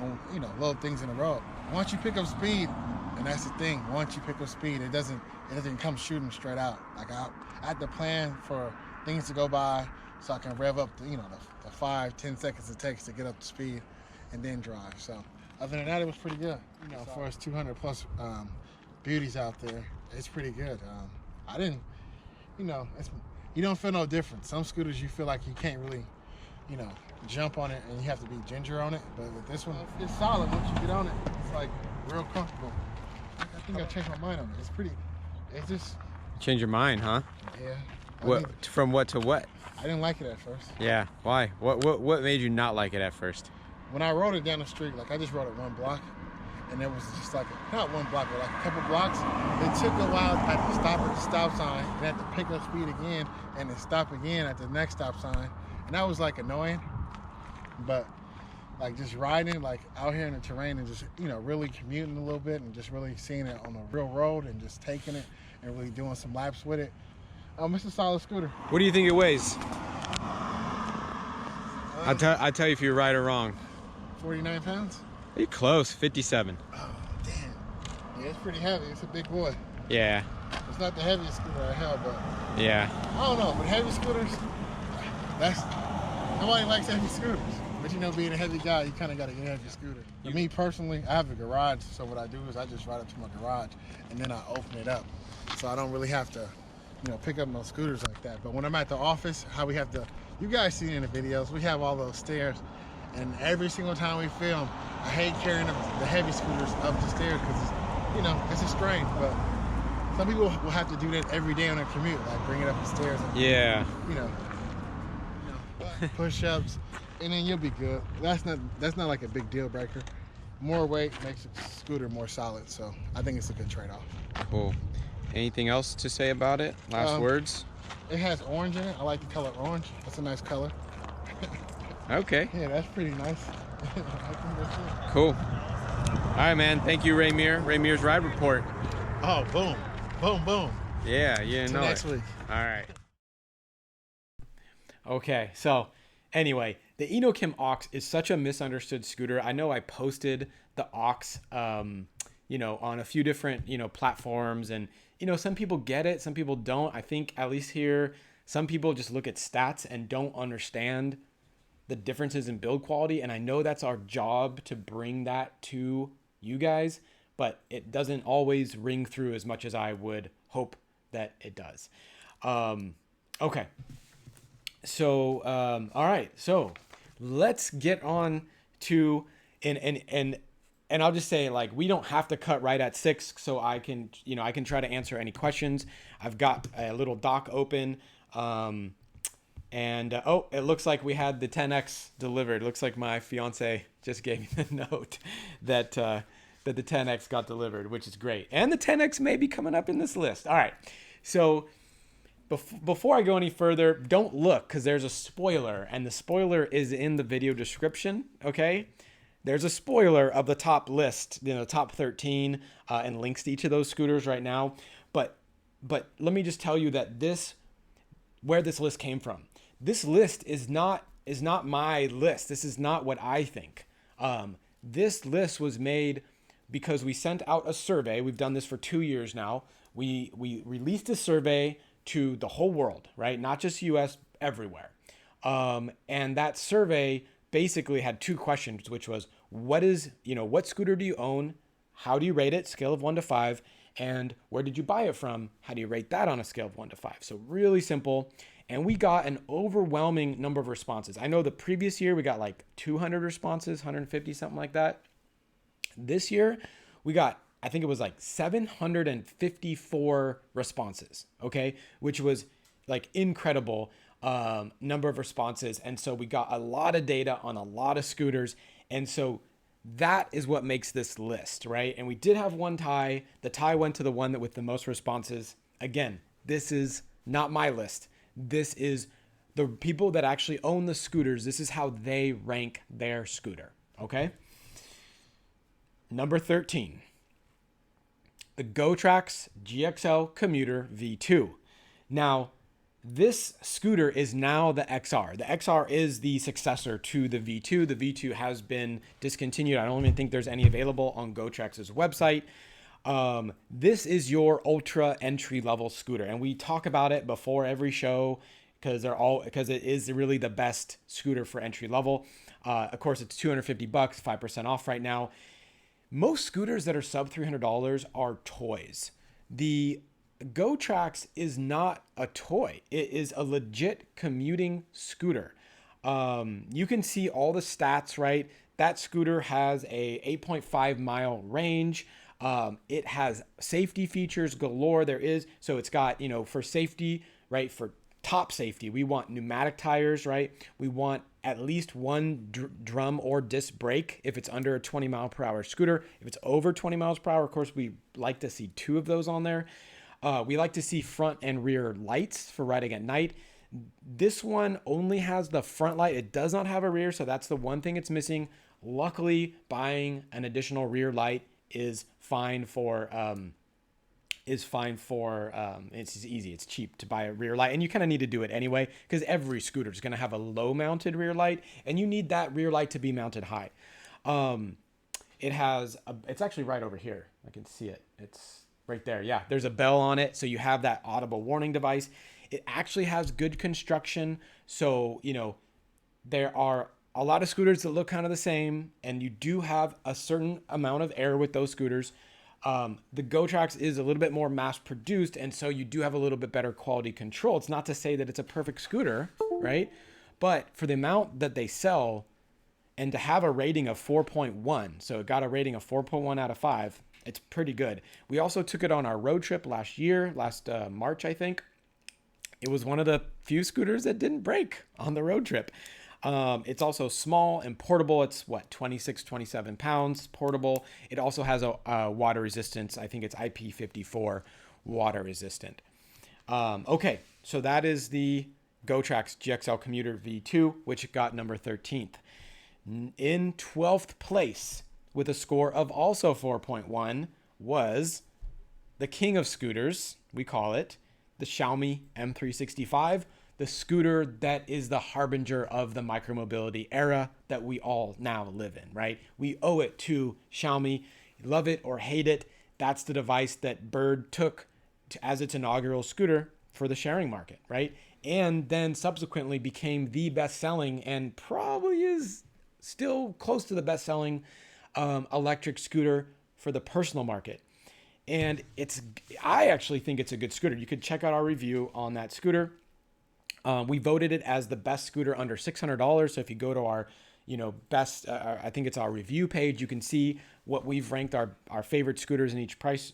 on, you know, little things in the road. Once you pick up speed, and that's the thing. Once you pick up speed, it doesn't come shooting straight out. Like, I had to plan for things to go by so I can rev up the 5-10 seconds it takes to get up to speed and then drive. So other than that, it was pretty good. You know, for us 200 plus beauties out there, it's pretty good. I didn't, you know, you don't feel no difference. Some scooters you feel like you can't really, you know, jump on it and you have to be ginger on it. But with this one, it's solid once you get on it. It's like real comfortable. I think I changed my mind on it. It's pretty. It's just. Change your mind, huh? Yeah. What from what to what? I didn't like it at first. Yeah. Why? What made you not like it at first? When I rode it down the street, like I just rode it one block, and it was just like not one block, but like a couple blocks. It took a while. I had to stop at the stop sign, and had to pick up speed again, and then stop again at the next stop sign, and that was like annoying. But like just riding like out here in the terrain and just really commuting a little bit and just really seeing it on a real road and just taking it and really doing some laps with it. It's a solid scooter. What do you think it weighs? I'll tell you if you're right or wrong. 49 pounds? You're close, 57. Oh, damn. Yeah, it's pretty heavy. It's a big boy. Yeah. It's not the heaviest scooter I have, but... Yeah. I don't know, but heavy scooters, nobody likes heavy scooters. But being a heavy guy, you kind of got to get a heavy scooter. For me personally, I have a garage, so what I do is I just ride up to my garage, and then I open it up. So I don't really have to, pick up no scooters like that. But when I'm at the office, you guys see it in the videos, we have all those stairs, and every single time we film, I hate carrying the heavy scooters up the stairs because it's a strain. But some people will have to do that every day on their commute, like bring it up the stairs. And, yeah. Push-ups, and then you'll be good. That's not like a big deal breaker. More weight makes the scooter more solid, so I think it's a good trade-off. Cool. Anything else to say about it? Last words? It has orange in it. I like the color orange. That's a nice color. Okay. Yeah, that's pretty nice. I think that's it. Cool. All right, man. Thank you, Raymir. Raymir's Ride Report. Oh, boom. Boom, boom. Yeah, you know it. Next week. All right. Okay, so anyway, the Enokim Ox is such a misunderstood scooter. I know I posted the Ox, on a few different, platforms, and, some people get it, some people don't. I think at least here, some people just look at stats and don't understand the differences in build quality. And I know that's our job to bring that to you guys, but it doesn't always ring through as much as I would hope that it does. Okay. So, all right. So let's get on to, and I'll just say, like, we don't have to cut right at 6, so I can try to answer any questions. I've got a little doc open, and it looks like we had the 10X delivered. It looks like my fiance just gave me the note that the 10X got delivered, which is great. And the 10X may be coming up in this list. All right. So before I go any further, don't look, because there's a spoiler, and the spoiler is in the video description, okay? There's a spoiler of the top list, top 13, and links to each of those scooters right now. But let me just tell you that where this list came from. This list is not my list. This is not what I think. This list was made because we sent out a survey. We've done this for 2 years now. We released a survey to the whole world, right? Not just US, everywhere. And that survey basically had 2 questions, which was, what scooter do you own? How do you rate it? Scale of 1 to 5. And where did you buy it from? How do you rate that on a scale of 1 to 5? So really simple. And we got an overwhelming number of responses. I know the previous year we got like 200 responses, 150, something like that. This year we got, I think it was like 754 responses, okay? Which was like incredible number of responses. And so we got a lot of data on a lot of scooters. And so that is what makes this list, right? And we did have one tie. The tie went to the one that with the most responses. Again, this is not my list. This is the people that actually own the scooters. This is how they rank their scooter, okay? Number 13, the GoTrax GXL Commuter V2. Now, this scooter is now the XR. The XR is the successor to the V2. The V2 has been discontinued. I don't even think there's any available on GoTrax's website. This is your ultra entry level scooter, and we talk about it before every show because it is really the best scooter for entry level. Of course, it's $250, 5% off right now. Most scooters that are sub $300 are toys. The GoTrax is not a toy. It is a legit commuting scooter. You can see all the stats, right? That scooter has a 8.5 mile range. It has safety features galore. So it's got, for safety, right? For top safety, we want pneumatic tires, right? We want at least one drum or disc brake if it's under a 20 mile per hour scooter. If it's over 20 miles per hour, of course, we like to see 2 of those on there. We like to see front and rear lights for riding at night. This one only has the front light. It does not have a rear, so that's the one thing it's missing. Luckily, buying an additional rear light is fine for it's easy. It's cheap to buy a rear light, and you kind of need to do it anyway because every scooter is going to have a low mounted rear light, and you need that rear light to be mounted high. It's actually right over here. I can see it. It's right there. Yeah, there's a bell on it, so you have that audible warning device. It actually has good construction, so there are a lot of scooters that look kind of the same, and you do have a certain amount of air with those scooters. The GoTrax is a little bit more mass produced, and so you do have a little bit better quality control. It's not to say that it's a perfect scooter, right? But for the amount that they sell, and to have a rating of 4.1, so it got a rating of 4.1 out of 5, it's pretty good. We also took it on our road trip last March, I think. It was one of the few scooters that didn't break on the road trip. It's also small and portable. It's 26, 27 pounds portable. It also has a water resistance. I think it's IP54 water resistant. Okay, so that is the GoTrax GXL Commuter V2, which got number 13th. In 12th place with a score of also 4.1 was the king of scooters, we call it, the Xiaomi M365, the scooter that is the harbinger of the micromobility era that we all now live in, right? We owe it to Xiaomi. Love it or hate it, that's the device that Bird took as its inaugural scooter for the sharing market, right? And then subsequently became the best-selling and probably is still close to the best-selling electric scooter for the personal market. And I actually think it's a good scooter. You could check out our review on that scooter. We voted it as the best scooter under $600. So if you go to our, best, I think it's our review page, you can see what we've ranked our favorite scooters in each price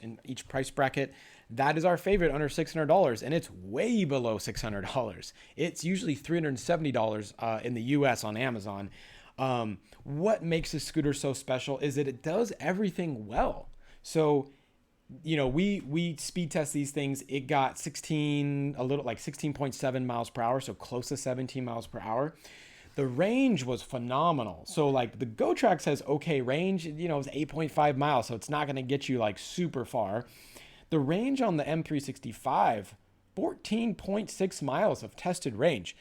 bracket. That is our favorite under $600, and it's way below $600. It's usually $370 in the US on Amazon. What makes this scooter so special is that it does everything well. So we speed test these things. It got 16.7 miles per hour, so close to 17 miles per hour. The range was phenomenal. So the GoTrax has okay range, it's 8.5 miles, so it's not going to get you super far. The range on the M365, 14.6 miles of tested range.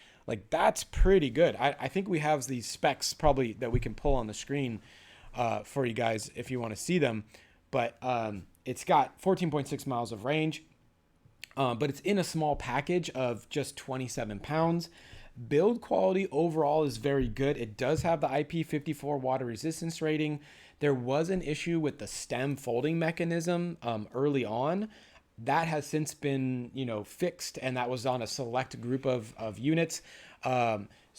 That's pretty good. I think we have these specs probably that we can pull on the screen for you guys if you want to see them. But it's got 14.6 miles of range, but it's in a small package of just 27 pounds. Build quality overall is very good. It does have the IP54 water resistance rating. There was an issue with the stem folding mechanism early on. That has since been, fixed, and that was on a select group of units.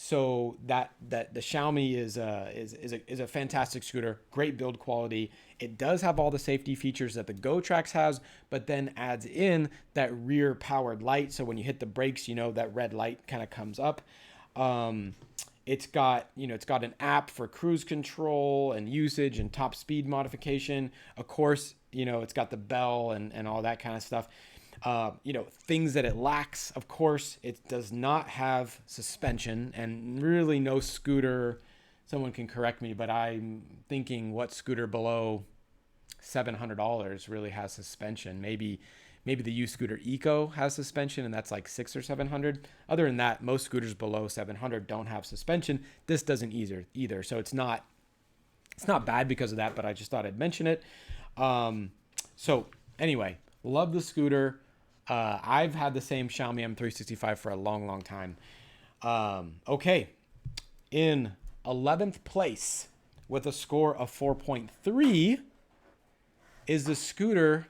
So that the Xiaomi is a fantastic scooter, great build quality. It does have all the safety features that the GoTrax has, but then adds in that rear powered light. So when you hit the brakes, that red light kind of comes up. It's got an app for cruise control and usage and top speed modification. Of course, it's got the bell and all that kind of stuff. Things that it lacks, of course, it does not have suspension, and really no scooter, someone can correct me, but I'm thinking what scooter below $700 really has suspension. Maybe the U-Scooter Eco has suspension, and that's $600 or $700. Other than that, most scooters below $700 don't have suspension. This doesn't either. So it's not bad because of that, but I just thought I'd mention it. So anyway, love the scooter. I've had the same Xiaomi M365 for a long, long time. Okay. In 11th place with a score of 4.3 is the scooter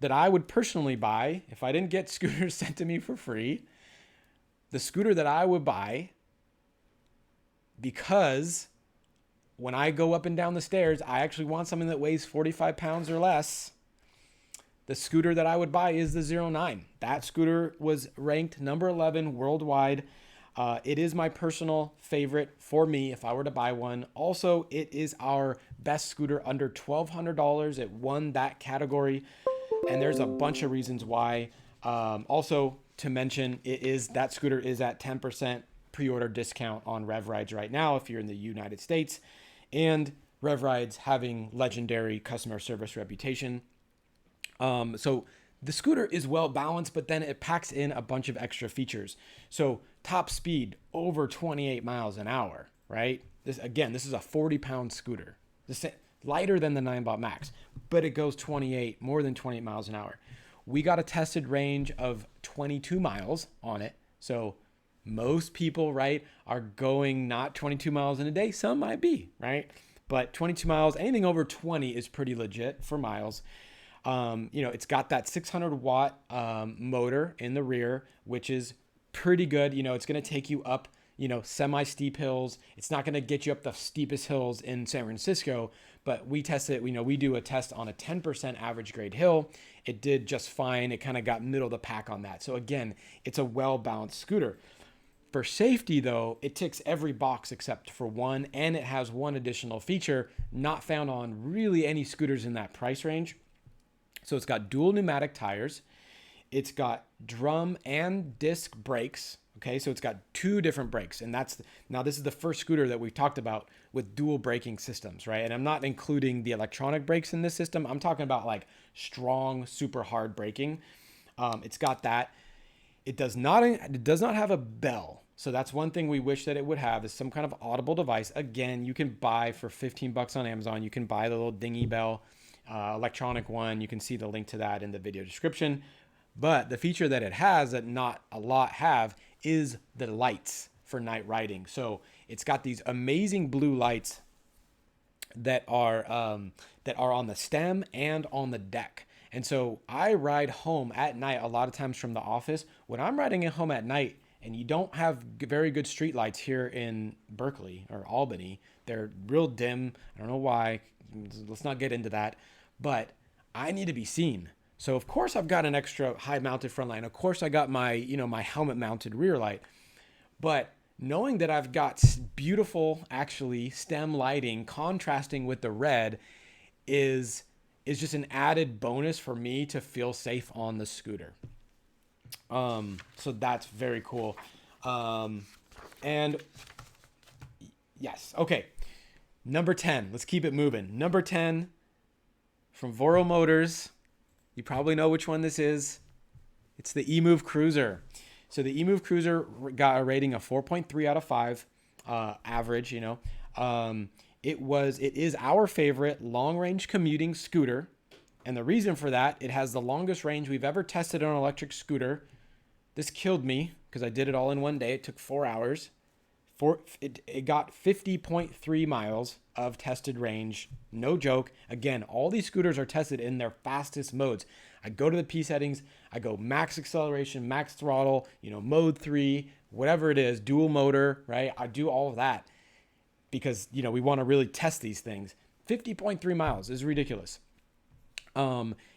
that I would personally buy if I didn't get scooters sent to me for free. The scooter that I would buy because when I go up and down the stairs, I actually want something that weighs 45 pounds or less. The scooter that I would buy is the 09. That scooter was ranked number 11 worldwide. It is my personal favorite for me if I were to buy one. Also, it is our best scooter under $1,200. It won that category, and there's a bunch of reasons why. Also, to mention, that scooter is at 10% pre-order discount on RevRides right now if you're in the United States, and RevRides having legendary customer service reputation. So the scooter is well balanced, but then it packs in a bunch of extra features. So top speed over 28 miles an hour, right? This is a 40-pound scooter. This lighter than the Ninebot Max, but it goes more than 28 miles an hour. We got a tested range of 22 miles on it. So most people, right, are going not 22 miles in a day. Some might be, right? But 22 miles, anything over 20 is pretty legit for miles. It's got that 600 watt motor in the rear, which is pretty good. It's going to take you up, semi-steep hills. It's not going to get you up the steepest hills in San Francisco, but we test it. We do a test on a 10% average grade hill. It did just fine. It kind of got middle of the pack on that. So again, it's a well-balanced scooter. For safety, though, it ticks every box except for one, and it has one additional feature not found on really any scooters in that price range. So it's got dual pneumatic tires. It's got drum and disc brakes. Okay, so it's got two different brakes. And now this is the first scooter that we've talked about with dual braking systems, right? And I'm not including the electronic brakes in this system. I'm talking about like strong, super hard braking. It's got that. It does not have a bell. So that's one thing we wish that it would have, is some kind of audible device. Again, you can buy for $15 on Amazon. You can buy the little dingy bell. Electronic one. You can see the link to that in the video description. But the feature that it has that not a lot have is the lights for night riding. So it's got these amazing blue lights that are on the stem and on the deck. And so I ride home at night a lot of times from the office. When I'm riding at home at night and you don't have very good street lights here in Berkeley or Albany, they're real dim. I don't know why. Let's not get into that. But I need to be seen. So of course I've got an extra high mounted front light. Of course I got my, my helmet mounted rear light. But knowing that I've got beautiful, actually, stem lighting contrasting with the red is just an added bonus for me to feel safe on the scooter. So that's very cool. And yes, okay. Number 10, let's keep it moving. Number 10 from VOROMOTORS. You probably know which one this is. It's the Emove Cruiser. So the Emove Cruiser got a rating of 4.3 out of 5, average, It is our favorite long-range commuting scooter. And the reason for that, it has the longest range we've ever tested on an electric scooter. This killed me because I did it all in one day. It took 4 hours. It got 50.3 miles of tested range. No joke. Again, all these scooters are tested in their fastest modes. I go to the P settings. I go max acceleration, max throttle, mode 3, whatever it is, dual motor, right? I do all of that because, we want to really test these things. 50.3 miles is ridiculous.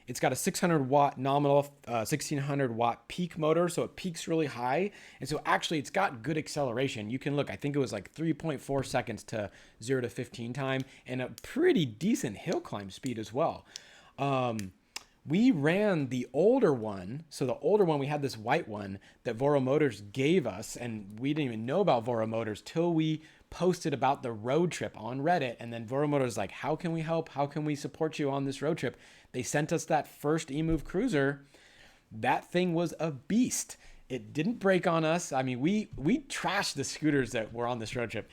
It's got a 600 watt nominal, 1600 watt peak motor. So it peaks really high. And so actually it's got good acceleration. You can look, I think it was like 3.4 seconds to 0 to 15 time, and a pretty decent hill climb speed as well. We ran the older one. So the older one, we had this white one that VOROMOTORS gave us, and we didn't even know about VOROMOTORS till we posted about the road trip on Reddit. And then VOROMOTORS like, how can we help? How can we support you on this road trip? They sent us that first Emove Cruiser. That thing was a beast. It didn't break on us. I mean, we trashed the scooters that were on this road trip.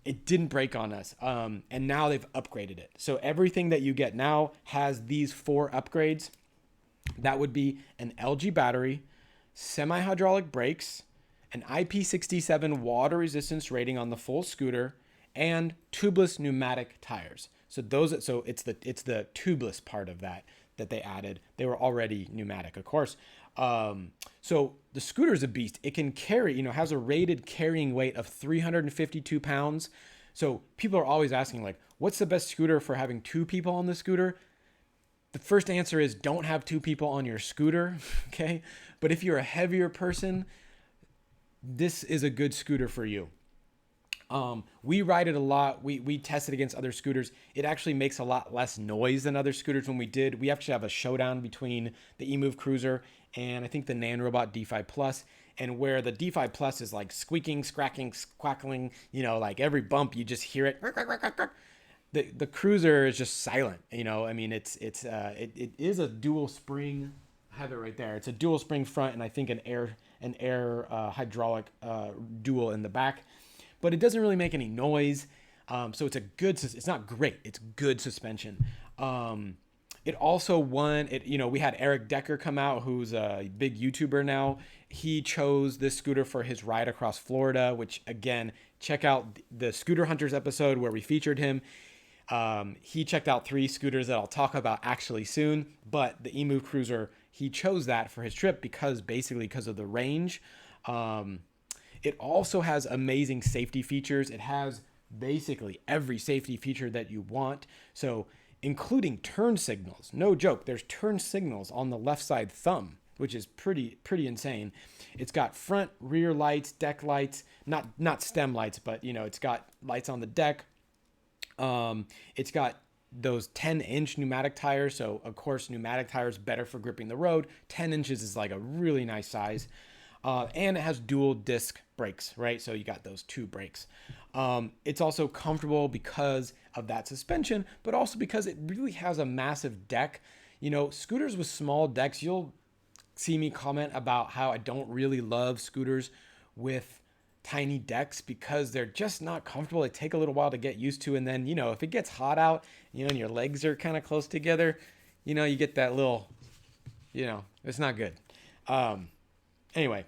It didn't break on us. And now they've upgraded it. So everything that you get now has these 4 upgrades. That would be an LG battery, semi-hydraulic brakes, an IP67 water resistance rating on the full scooter, and tubeless pneumatic tires. So it's the tubeless part of that they added. They were already pneumatic, of course. So the scooter is a beast. It can carry, has a rated carrying weight of 352 pounds, So people are always asking, like, what's the best scooter for having 2 people on the scooter? The first answer is don't have 2 people on your scooter, okay? But if you're a heavier person, this is a good scooter for you. We ride it a lot. We tested against other scooters. It actually makes a lot less noise than other scooters when we did. We actually have a showdown between the Emove Cruiser and I think the Nanrobot D5 Plus, and where the D5 Plus is like squeaking, scracking, squackling, you know, like every bump you just hear it. The Cruiser is just silent, you know. I mean, it is a dual spring. I have it right there. It's a dual spring front and I think an air hydraulic dual in the back. But it doesn't really make any noise. So it's not great. It's good suspension. It also won, we had Eric Decker come out, who's a big YouTuber now. He chose this scooter for his ride across Florida, which again, check out the Scooter Hunters episode where we featured him. He checked out 3 scooters that I'll talk about actually soon, but the Emu Cruiser, he chose that for his trip because of the range. It also has amazing safety features. It has basically every safety feature that you want. So including turn signals, no joke, there's turn signals on the left side thumb, which is pretty insane. It's got front, rear lights, deck lights, not stem lights, but it's got lights on the deck. It's got those 10-inch pneumatic tires. So of course, pneumatic tires better for gripping the road. 10 inches is like a really nice size. And it has dual disc brakes, right? So you got those 2 brakes. It's also comfortable because of that suspension, but also because it really has a massive deck. Scooters with small decks, you'll see me comment about how I don't really love scooters with tiny decks because they're just not comfortable. They take a little while to get used to. And then, if it gets hot out, and your legs are kind of close together, you get that little, it's not good. Anyway.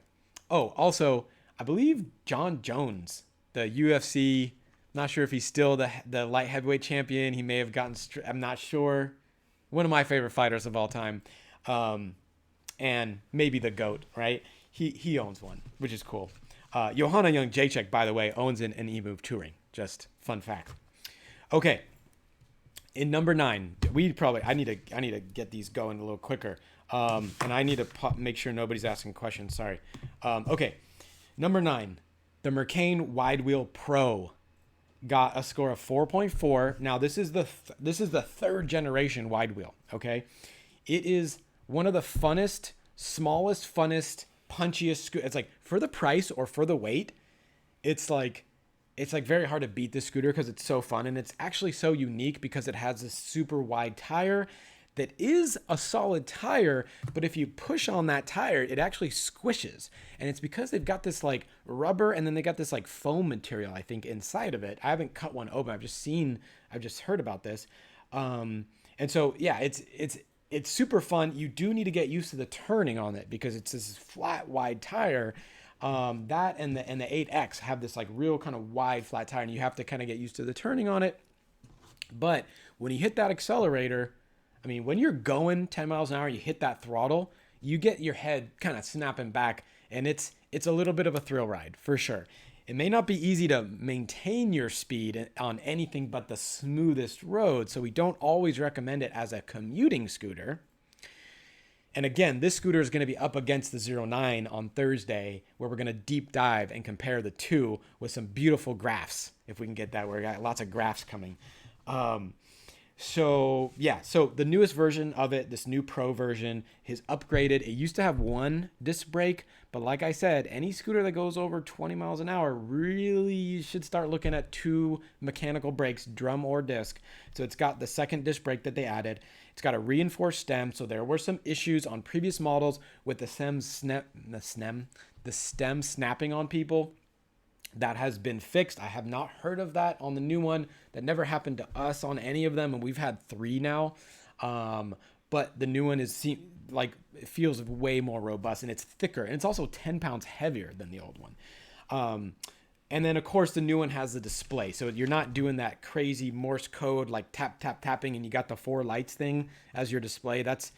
Oh, also, I believe John Jones, the UFC, not sure if he's still the light heavyweight champion. He may have gotten, I'm not sure. One of my favorite fighters of all time. And maybe the GOAT, right? He owns one, which is cool. Johanna Young Jacek, by the way, owns an Emove Touring. Just fun fact. Okay. In number 9, I need to get these going a little quicker. And I need to make sure nobody's asking questions. Sorry. Okay. Number 9, the Mercane WideWheel Pro got a score of 4.4. Now this is the 3rd generation WideWheel. Okay. It is one of the funnest, smallest, punchiest scooters. It's like for the price or for the weight, it's like very hard to beat this scooter because it's so fun. And it's actually so unique because it has this super wide tire that is a solid tire, but if you push on that tire, it actually squishes. And it's because they've got this like rubber and then they got this like foam material, I think, inside of it. I haven't cut one open. I've just heard about this. And so, yeah, it's super fun. You do need to get used to the turning on it because it's this flat, wide tire. That and the 8X have this like real kind of wide, flat tire, and you have to kind of get used to the turning on it. But when you hit that accelerator, I mean, when you're going 10 miles an hour, you hit that throttle, you get your head kind of snapping back, and it's a little bit of a thrill ride for sure. It may not be easy to maintain your speed on anything but the smoothest road, so we don't always recommend it as a commuting scooter. And again, this scooter is going to be up against the 09 on Thursday, where we're going to deep dive and compare the two with some beautiful graphs, if we can get that. We got lots of graphs coming. So the newest version of it, this new Pro version, is upgraded. It used to have 1 disc brake, but like I said, any scooter that goes over 20 miles an hour, really you should start looking at 2 mechanical brakes, drum or disc. So it's got the 2nd disc brake that they added. It's got a reinforced stem. So there were some issues on previous models with the stem snapping on people. That has been fixed. I have not heard of that on the new one. That never happened to us on any of them, and we've had 3 now. But the new one it feels way more robust, and it's thicker, and it's also 10 pounds heavier than the old one. And then of course the new one has the display, so you're not doing that crazy Morse code like tapping, and you got the 4 lights thing as your display. That's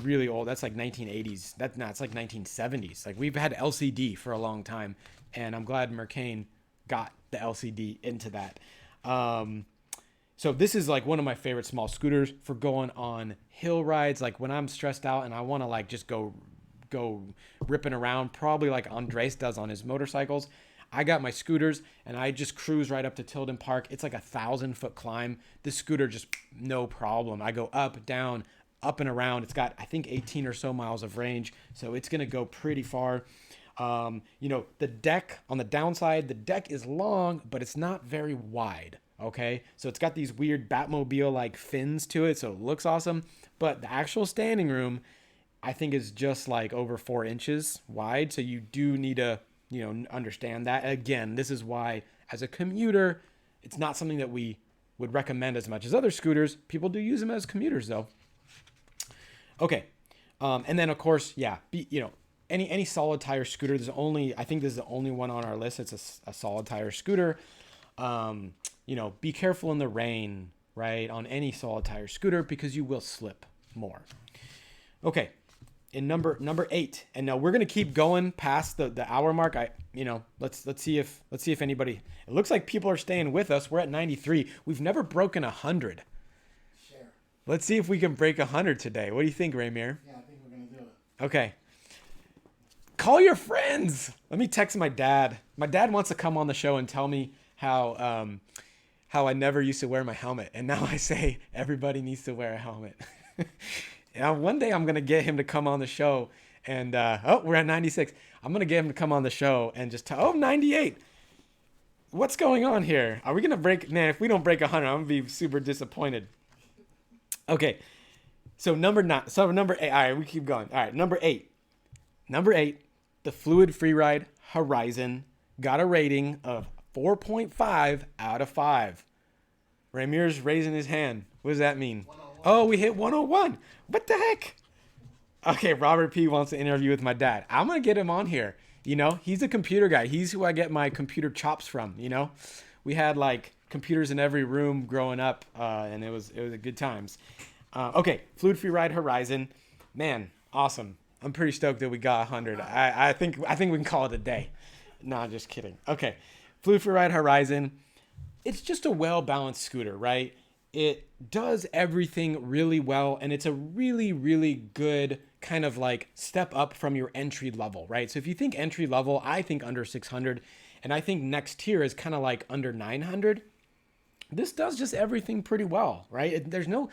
really old. That's like 1980s. It's like 1970s. Like we've had LCD for a long time. And I'm glad Mercane got the LCD into that. So this is like one of my favorite small scooters for going on hill rides. Like when I'm stressed out and I want to like just go ripping around, probably like Andres does on his motorcycles. I got my scooters and I just cruise right up to Tilden Park. It's like 1,000-foot climb. This scooter just no problem. I go up, down, up and around. It's got, I think, 18 or so miles of range. So it's going to go pretty far. You know, the deck on the downside, the deck is long, but it's not very wide. Okay. So it's got these weird Batmobile like fins to it. So it looks awesome. But the actual standing room, I think, is just like over 4 inches wide. So you do need to, you know, understand that. Again, this is why as a commuter, it's not something that we would recommend as much as other scooters. People do use them as commuters though. Okay. And then of course, yeah, you know, any solid tire scooter, I think this is the only one on our list. It's a solid tire scooter. You know, be careful in the rain, right? On any solid tire scooter, because you will slip more. Okay. In number 8, and now we're gonna keep going past the hour mark. Let's see if anybody. It looks like people are staying with us. We're at 93. We've never broken 100. Sure. Let's see if we can break 100 today. What do you think, Ramir? Yeah, I think we're gonna do it. Okay. Call your friends. Let me text my dad. My dad wants to come on the show and tell me how I never used to wear my helmet, and now I say everybody needs to wear a helmet. Now, one day I'm going to get him to come on the show and, we're at 96. I'm going to get him to come on the show and just tell, 98. What's going on here? Are we going to break? Nah, if we don't break 100, I'm going to be super disappointed. Okay. So number 8. All right, we keep going. All right. Number 8, the Fluid FREERIDE Horizon got a rating of 4.5 out of 5. Ramir's raising his hand. What does that mean? 101. Oh, we hit 101. What the heck? Okay, Robert P. wants to interview with my dad. I'm going to get him on here. You know, he's a computer guy. He's who I get my computer chops from, you know. We had like computers in every room growing up, and it was a good times. Okay, Fluid FREERIDE Horizon. Man, awesome. I'm pretty stoked that we got 100. I think we can call it a day. No, just kidding. Okay, Fluid FREERIDE Horizon. It's just a well-balanced scooter, right? It does everything really well, and it's a really, really good kind of like step up from your entry level, right? So if you think entry level, I think under 600, and I think next tier is kind of like under 900. This does just everything pretty well, right? There's no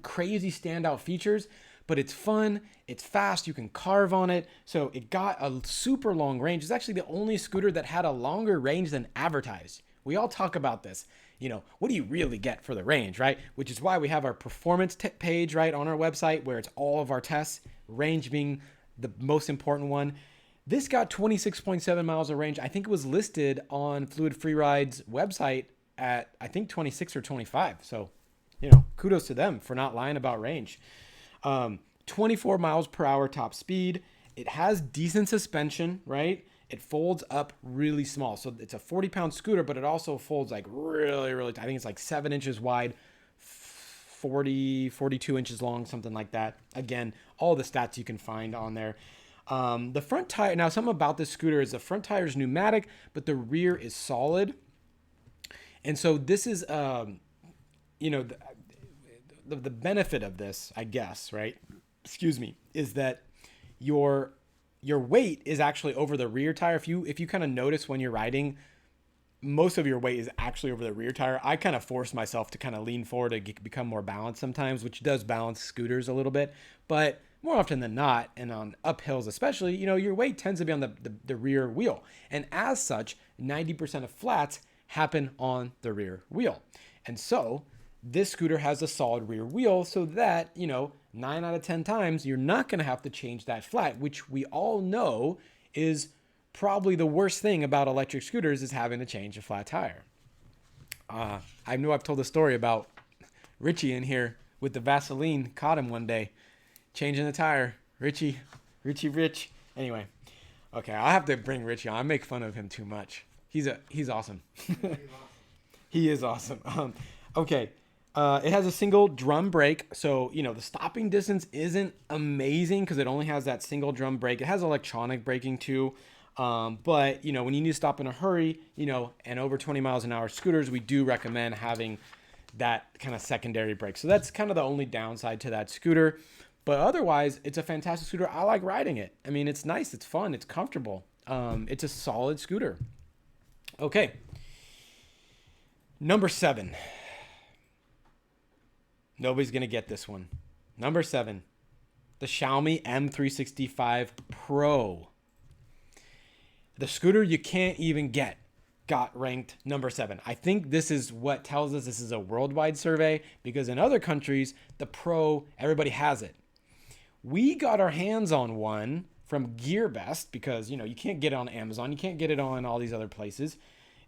crazy standout features, but it's fun, it's fast, you can carve on it. So it got a super long range. It's actually the only scooter that had a longer range than advertised. We all talk about this. You know, what do you really get for the range, right? Which is why we have our performance page, right, on our website where it's all of our tests, range being the most important one. This got 26.7 miles of range. I think it was listed on Fluid FREERIDE's website at, I think, 26 or 25. So, you know, kudos to them for not lying about range. 24 miles per hour top speed. It has decent suspension, right? It folds up really small. So it's a 40-pound scooter, but it also folds like really, really, I think it's like 7 inches wide, 42 inches long, something like that. Again, all the stats you can find on there. The front tire, now something about this scooter is the front tire is pneumatic, but the rear is solid. And so this is, you know, the benefit of this, I guess, right? Excuse me, is that your weight is actually over the rear tire. If you kind of notice when you're riding, most of your weight is actually over the rear tire. I kind of force myself to kind of lean forward to become more balanced sometimes, which does balance scooters a little bit. But more often than not, and on uphills especially, you know, your weight tends to be on the rear wheel. And as such, 90% of flats happen on the rear wheel. And so this scooter has a solid rear wheel so that, you know, 9 out of 10 times, you're not going to have to change that flat, which we all know is probably the worst thing about electric scooters is having to change a flat tire. I know I've told the story about Richie in here with the Vaseline, caught him one day, changing the tire. Richie. Anyway, okay, I'll have to bring Richie on. I make fun of him too much. He's awesome. He is awesome. Okay. It has a single drum brake, so, you know, the stopping distance isn't amazing because it only has that single drum brake. It has electronic braking too. But, you know, when you need to stop in a hurry, you know, and over 20 miles an hour scooters, we do recommend having that kind of secondary brake. So that's kind of the only downside to that scooter. But otherwise, it's a fantastic scooter. I like riding it. I mean, it's nice, it's fun, it's comfortable. It's a solid scooter. Okay. Number 7. Nobody's going to get this one. Number 7. The Xiaomi M365 Pro. The scooter you can't even get got ranked number 7. I think this is what tells us this is a worldwide survey, because in other countries, the Pro, everybody has it. We got our hands on one from GearBest because, you know, you can't get it on Amazon. You can't get it on all these other places.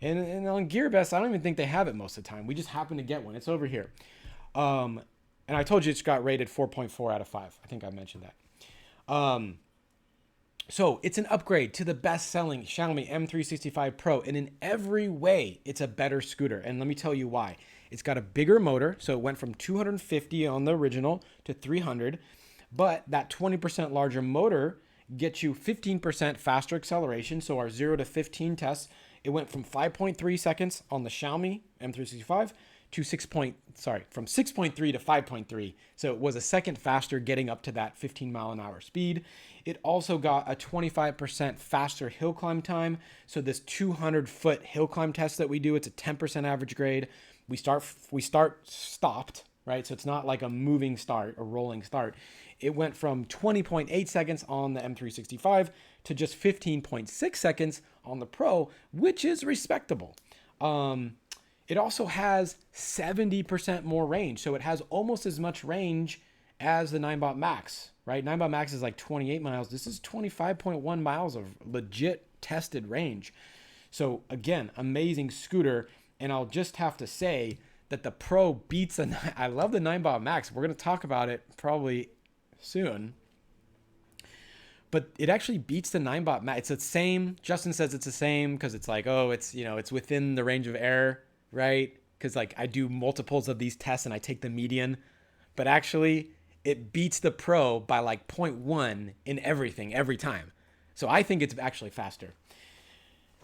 And on GearBest, I don't even think they have it most of the time. We just happen to get one. It's over here. And I told you it's got rated 4.4 out of 5. I think I mentioned that. So it's an upgrade to the best-selling Xiaomi M365 Pro. And in every way, it's a better scooter. And let me tell you why. It's got a bigger motor. So it went from 250 on the original to 300. But that 20% larger motor gets you 15% faster acceleration. So our 0 to 15 tests, it went from 5.3 seconds on the Xiaomi M365 to from 6.3 to 5.3. So it was a second faster, getting up to that 15 mile an hour speed. It also got a 25% faster hill climb time. So this 200-foot hill climb test that we do, it's a 10% average grade. We start stopped, right? So it's not like a moving start, a rolling start. It went from 20.8 seconds on the M365 to just 15.6 seconds on the Pro, which is respectable. It also has 70% more range. So it has almost as much range as the Ninebot Max, right? Ninebot Max is like 28 miles. This is 25.1 miles of legit tested range. So again, amazing scooter. And I'll just have to say that the Pro beats I love the Ninebot Max. We're going to talk about it probably soon. But it actually beats the Ninebot Max. It's the same. Justin says it's the same because it's like, oh, it's, you know, it's within the range of error, right? Because like I do multiples of these tests and I take the median. But actually, it beats the Pro by like 0.1 in everything every time. So I think it's actually faster.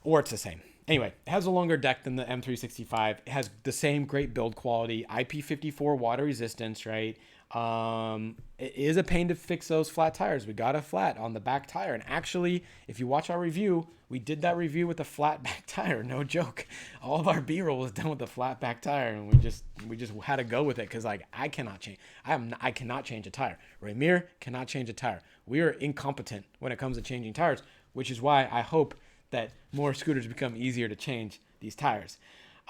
Or it's the same. Anyway, it has a longer deck than the M365. It has the same great build quality, IP54 water resistance, right? It is a pain to fix those flat tires. We got a flat on the back tire. And actually, if you watch our review, we did that review with a flat back tire. No joke. All of our B-roll was done with a flat back tire, and we just had to go with it because like I cannot change a tire. Ramir cannot change a tire. We are incompetent when it comes to changing tires, which is why I hope that more scooters become easier to change these tires.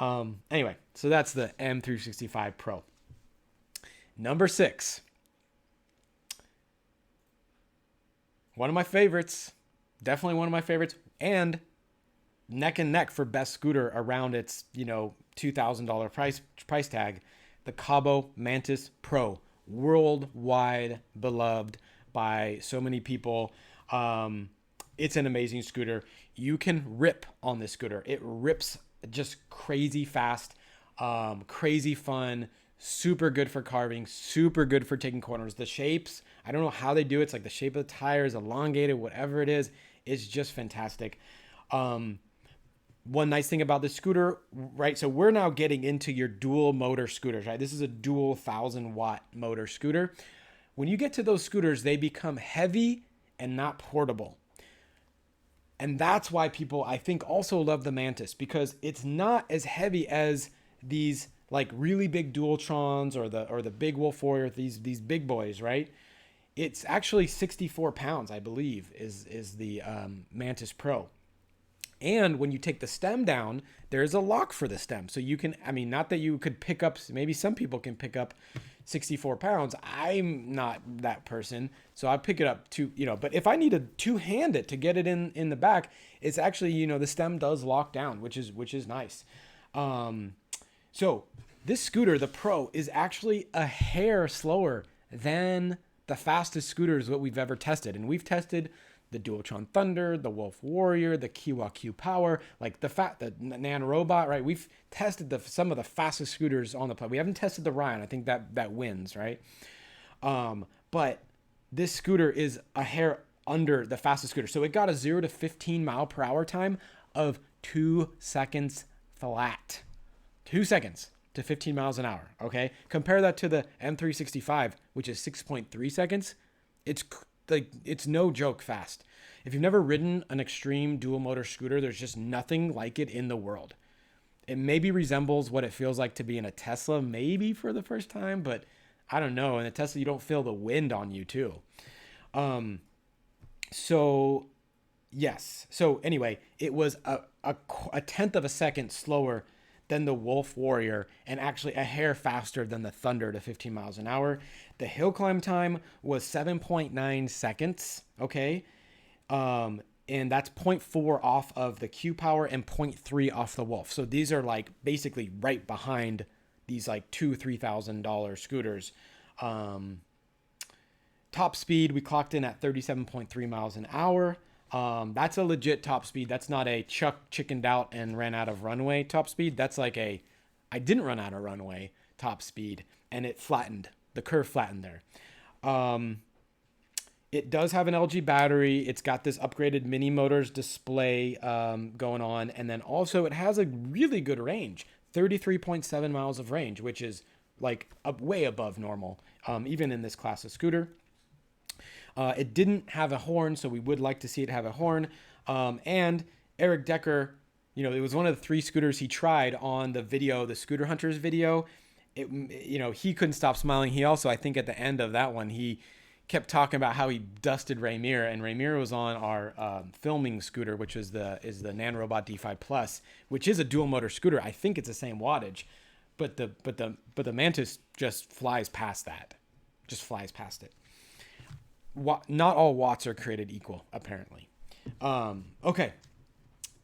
Anyway, so that's the M365 Pro. Number 6. One of my favorites. Definitely one of my favorites. And neck and neck for best scooter around its, you know, $2,000 price tag. The Cabo Mantis Pro. Worldwide beloved by so many people. It's an amazing scooter. You can rip on this scooter. It rips just crazy fast, crazy fun, super good for carving, super good for taking corners. The shapes, I don't know how they do it. It's like the shape of the tire is elongated, whatever it is. It's just fantastic. One nice thing about this scooter, right? So we're now getting into your dual motor scooters, right? This is a dual 1,000-watt motor scooter. When you get to those scooters, they become heavy and not portable. And that's why people, I think, also love the Mantis, because it's not as heavy as these like really big Dualtrons or the Big Wolf Warrior, these big boys, right? It's actually 64 pounds, I believe, is the Mantis Pro. And when you take the stem down, there's a lock for the stem. So you can, I mean, not that you could pick up, maybe some people can pick up 64 pounds. I'm not that person. So I pick it up but if I need to two-hand it to get it in the back, it's actually, the stem does lock down, which is nice. So this scooter, the Pro, is actually a hair slower than the fastest scooters that we've ever tested. And we've tested the Dualtron Thunder, the Wolf Warrior, the Kiwa Q Power, like the Nan Robot, right? We've tested some of the fastest scooters on the planet. We haven't tested the Ryan. I think that wins, right? But this scooter is a hair under the fastest scooter. So it got a 0 to 15 mile per hour time of 2 seconds flat. 2 seconds to 15 miles an hour. Okay. Compare that to the M365, which is 6.3 seconds. It's no joke fast. If you've never ridden an extreme dual motor scooter, there's just nothing like it in the world. It maybe resembles what it feels like to be in a Tesla, maybe for the first time, but I don't know. In a Tesla, you don't feel the wind on you too. So yes. So anyway, it was a tenth of a second slower than the Wolf Warrior, and actually a hair faster than the Thunder to 15 miles an hour. The hill climb time was 7.9 seconds. Okay. And that's 0.4 off of the Q Power and 0.3 off the Wolf. So these are like basically right behind these like $2,000-$3,000 scooters. Top speed, we clocked in at 37.3 miles an hour. That's a legit top speed. That's not a Chuck chickened out and ran out of runway top speed. That's like I didn't run out of runway top speed, and it flattened. The curve flattened there. It does have an LG battery. It's got this upgraded mini motors display going on. And then also it has a really good range, 33.7 miles of range, which is like way above normal, even in this class of scooter. It didn't have a horn, so we would like to see it have a horn. And Eric Decker, you know, it was one of the 3 scooters he tried on the video, the Scooter Hunters video. He couldn't stop smiling. He also, I think at the end of that one, he kept talking about how he dusted Raymir, and Raymir was on our filming scooter, which is the Nanrobot D5 Plus, which is a dual motor scooter. I think it's the same wattage, but the Mantis just flies past that, it. Not all watts are created equal, apparently. Okay,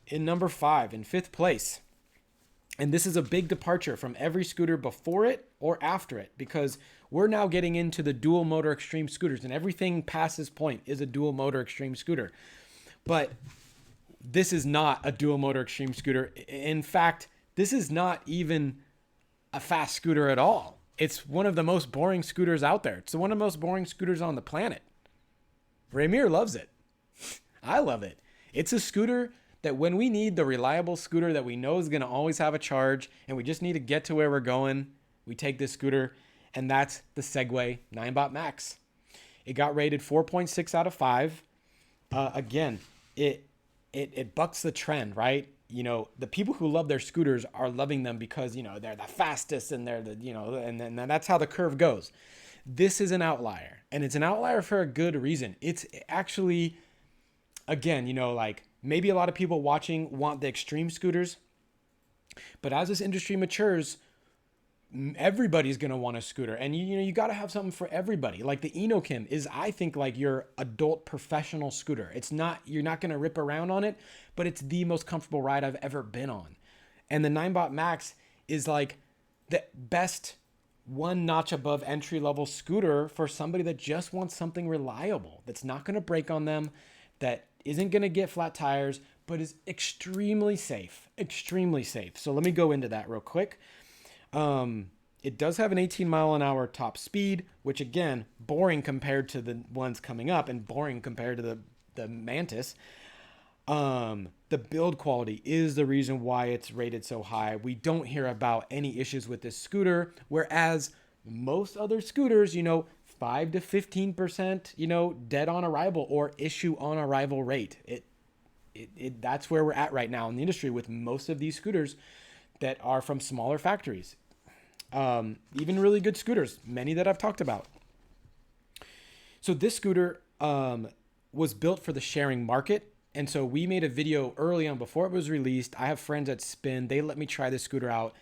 in number 5, in 5th place, and this is a big departure from every scooter before it or after it, because we're now getting into the dual motor extreme scooters, and everything past this point is a dual motor extreme scooter. But this is not a dual motor extreme scooter. In fact, this is not even a fast scooter at all. It's one of the most boring scooters out there. It's one of the most boring scooters on the planet. Raymir loves it. I love it. It's a scooter that when we need the reliable scooter that we know is going to always have a charge, and we just need to get to where we're going, we take this scooter, and that's the Segway Ninebot Max. It got rated 4.6 out of 5. Again, it bucks the trend, right? You know, the people who love their scooters are loving them because, you know, they're the fastest and they're the, you know, and then that's how the curve goes. This is an outlier, and it's an outlier for a good reason. It's actually, again, you know, like maybe a lot of people watching want the extreme scooters, but as this industry matures, everybody's going to want a scooter, and you got to have something for everybody. Like the Enokim is, I think, like your adult professional scooter. It's not, you're not going to rip around on it, but it's the most comfortable ride I've ever been on. And the Ninebot Max is like the best one notch above entry level scooter for somebody that just wants something reliable, that's not going to break on them, that isn't going to get flat tires, but is extremely safe, extremely safe. So let me go into that real quick. It does have an 18 mile an hour top speed, which again, boring compared to the ones coming up and boring compared to the Mantis. The build quality is the reason why it's rated so high. We don't hear about any issues with this scooter, whereas most other scooters, 5 to 15%, dead on arrival or issue on arrival rate. That's where we're at right now in the industry with most of these scooters that are from smaller factories. Even really good scooters, many that I've talked about. So this scooter was built for the sharing market. And so we made a video early on before it was released. I have friends at Spin. They let me try this scooter out.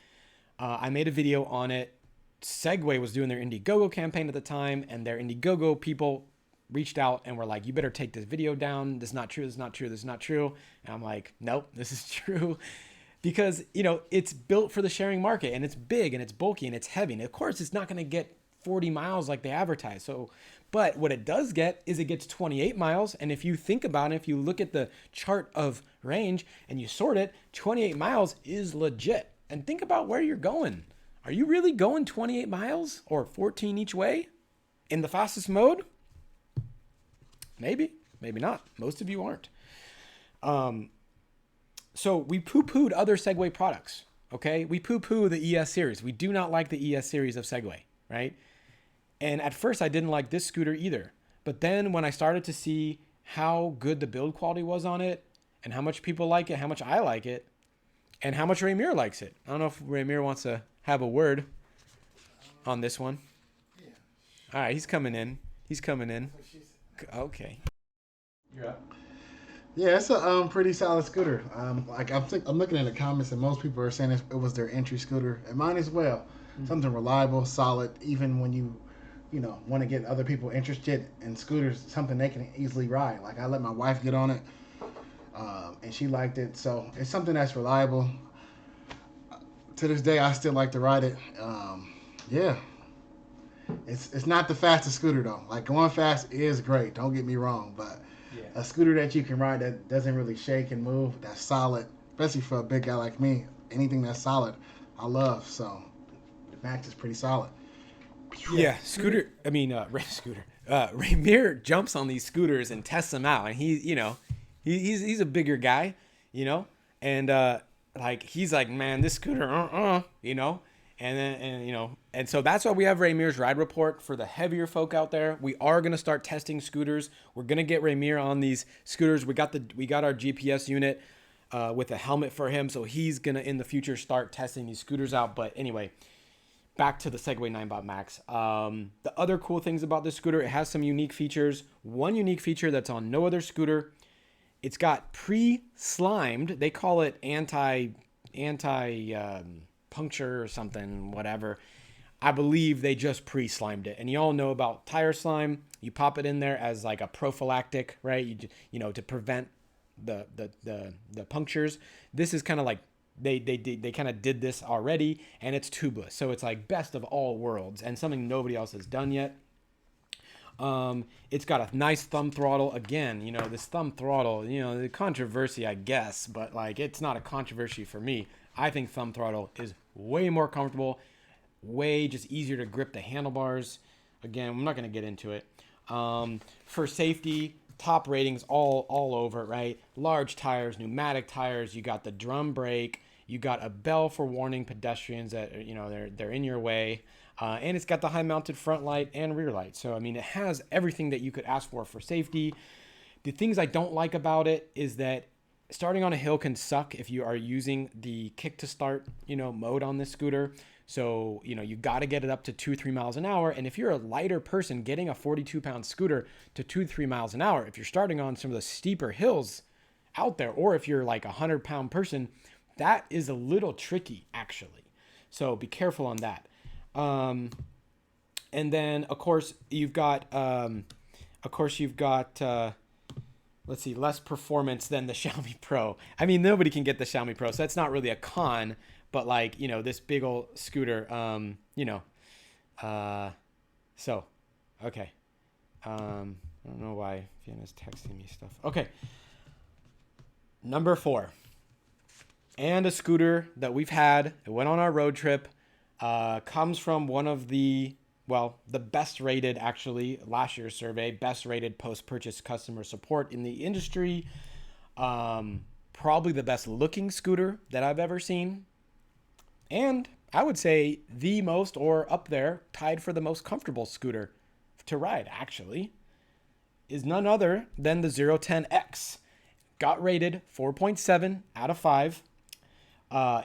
I made a video on it. Segway was doing their Indiegogo campaign at the time, and their Indiegogo people reached out and were like, you better take this video down. This is not true. This is not true. This is not true. And I'm like, nope, this is true. Because, it's built for the sharing market, and it's big and it's bulky and it's heavy. And of course, it's not going to get 40 miles like they advertise. So, but what it does get is it gets 28 miles. And if you think about it, if you look at the chart of range and you sort it, 28 miles is legit. And think about where you're going. Are you really going 28 miles or 14 each way in the fastest mode? Maybe maybe not. Most of you aren't. So we poo-pooed other Segway products, okay? We poo-poo the ES series. We do not like the ES series of Segway, right? And at first I didn't like this scooter either. But then when I started to see how good the build quality was on it and how much people like it, how much I like it, and how much Ramir likes it. I don't know if Ramir wants to have a word on this one. Yeah. All right, he's coming in. He's coming in. Okay. You're up. Yeah, it's a pretty solid scooter. Like I'm looking at the comments, and most people are saying it was their entry scooter, and mine as well. Something reliable, solid, even when you know, want to get other people interested in scooters, something they can easily ride. Like I let my wife get on it, and she liked it, so it's something that's reliable. To this day, I still like to ride it. Yeah, it's not the fastest scooter though. Like going fast is great. Don't get me wrong, but a scooter that you can ride that doesn't really shake and move, that's solid, especially for a big guy like me. Anything that's solid, I love. So the Max is pretty solid. Yeah, scooter. I mean, scooter. Ramir jumps on these scooters and tests them out, and he's a bigger guy, and like he's like, man, this scooter, and so that's why we have Ramir's ride report for the heavier folk out there. We are gonna start testing scooters. We're gonna get Ramir on these scooters. We got our GPS unit with a helmet for him, so he's gonna in the future start testing these scooters out. But anyway. Back to the Segway Ninebot Max. The other cool things about this scooter, it has some unique features. One unique feature that's on no other scooter, it's got pre-slimed. They call it anti-puncture or something, whatever. I believe they just pre-slimed it. And you all know about tire slime. You pop it in there as like a prophylactic, right? You know, to prevent the punctures. This is kind of like they kind of did this already, and it's tubeless, so it's like best of all worlds and something nobody else has done yet. It's got a nice thumb throttle. Again, this thumb throttle, the controversy, I guess, but like it's not a controversy for me. I think thumb throttle is way more comfortable, way just easier to grip the handlebars. Again, I'm not going to get into it. For safety, top ratings all over, right? Large tires, pneumatic tires. You got the drum brake. You got a bell for warning pedestrians that they're in your way, and it's got the high mounted front light and rear light. So I mean, it has everything that you could ask for safety. The things I don't like about it is that starting on a hill can suck if you are using the kick to start mode on this scooter. So you got to get it up to 2-3 miles an hour, and if you're a lighter person, getting a 42-pound scooter to 2-3 miles an hour, if you're starting on some of the steeper hills out there, or if you're like a 100-pound person, that is a little tricky, actually. So be careful on that. And then, of course, you've got, let's see, less performance than the Xiaomi Pro. I mean, nobody can get the Xiaomi Pro, so that's not really a con. But like, this big old scooter, so, okay. I don't know why Vienna's texting me stuff. Okay. Number 4. And a scooter that we've had, it went on our road trip, comes from one of the best rated, actually, last year's survey, best rated post-purchase customer support in the industry. Probably the best looking scooter that I've ever seen. And I would say the most, or up there, tied for the most comfortable scooter to ride, actually, is none other than the 010X. Got rated 4.7 out of 5.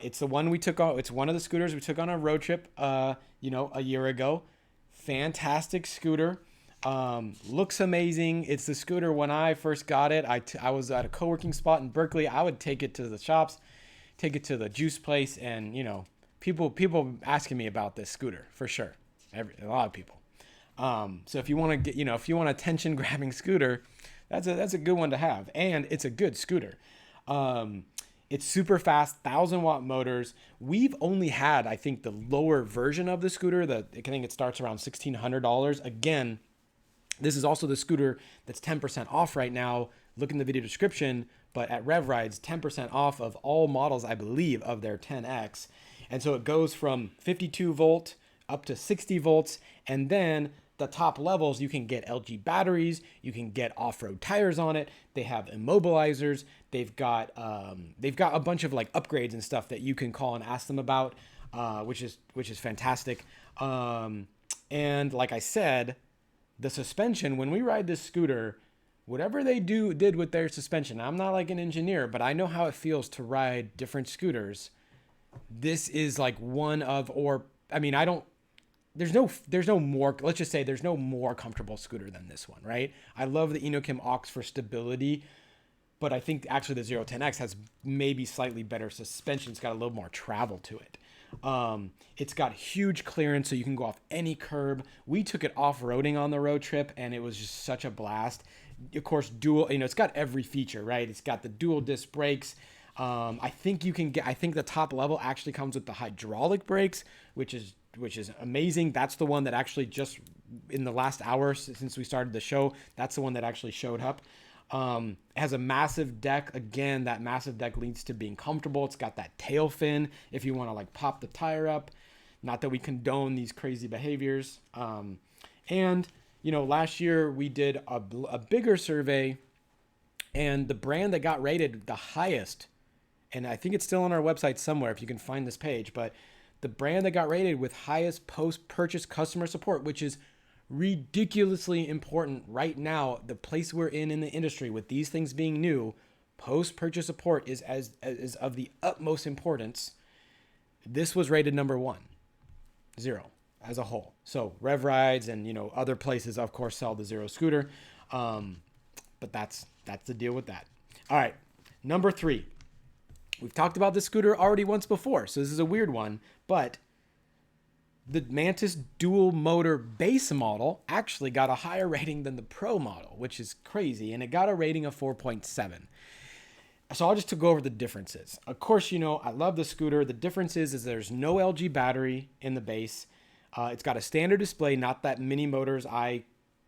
It's the one we took on. It's one of the scooters we took on a road trip, a year ago. Fantastic scooter. Looks amazing. It's the scooter when I first got it. I was at a co-working spot in Berkeley. I would take it to the shops, take it to the juice place, and people asking me about this scooter for sure. A lot of people. So if you want to get, if you want a attention grabbing scooter, that's a good one to have, and it's a good scooter. It's super fast, 1,000-watt motors. We've only had, I think, the lower version of the scooter. I think it starts around $1,600. Again, this is also the scooter that's 10% off right now. Look in the video description, but at RevRide's 10% off of all models, I believe, of their 10X. And so it goes from 52 volt up to 60 volts, and then the top levels, you can get LG batteries, you can get off-road tires on it. They have immobilizers. They've got a bunch of like upgrades and stuff that you can call and ask them about, which is fantastic. And like I said, the suspension, when we ride this scooter, whatever they did with their suspension, I'm not like an engineer, but I know how it feels to ride different scooters. This is like one of, or I mean, there's no more, let's just say there's no more comfortable scooter than this one, right? I love the Inokim Aux for stability, but I think actually the 010X has maybe slightly better suspension. It's got a little more travel to it. It's got huge clearance, so you can go off any curb. We took it off-roading on the road trip, and it was just such a blast. Of course, dual, it's got every feature, right? It's got the dual disc brakes. I think the top level actually comes with the hydraulic brakes, which is amazing. That's the one that actually just in the last hour since we started the show, that's the one that actually showed up. It has a massive deck. Again, that massive deck leads to being comfortable. It's got that tail fin if you want to like pop the tire up. Not that we condone these crazy behaviors. And last year we did a bigger survey, and the brand that got rated the highest, and I think it's still on our website somewhere if you can find this page, but the brand that got rated with highest post-purchase customer support, which is ridiculously important right now, the place we're in the industry with these things being new, post-purchase support is of the utmost importance. This was rated number 0 as a whole. So Rev Rides and other places of course sell the Zero scooter, but that's the deal with that. All right, number 3. We've talked about this scooter already once before, so this is a weird one, but the Mantis dual motor base model actually got a higher rating than the Pro model, which is crazy, and it got a rating of 4.7. So I'll just go over the differences. Of course, I love the scooter. The difference is there's no LG battery in the base. It's got a standard display, not that Mini Motors eye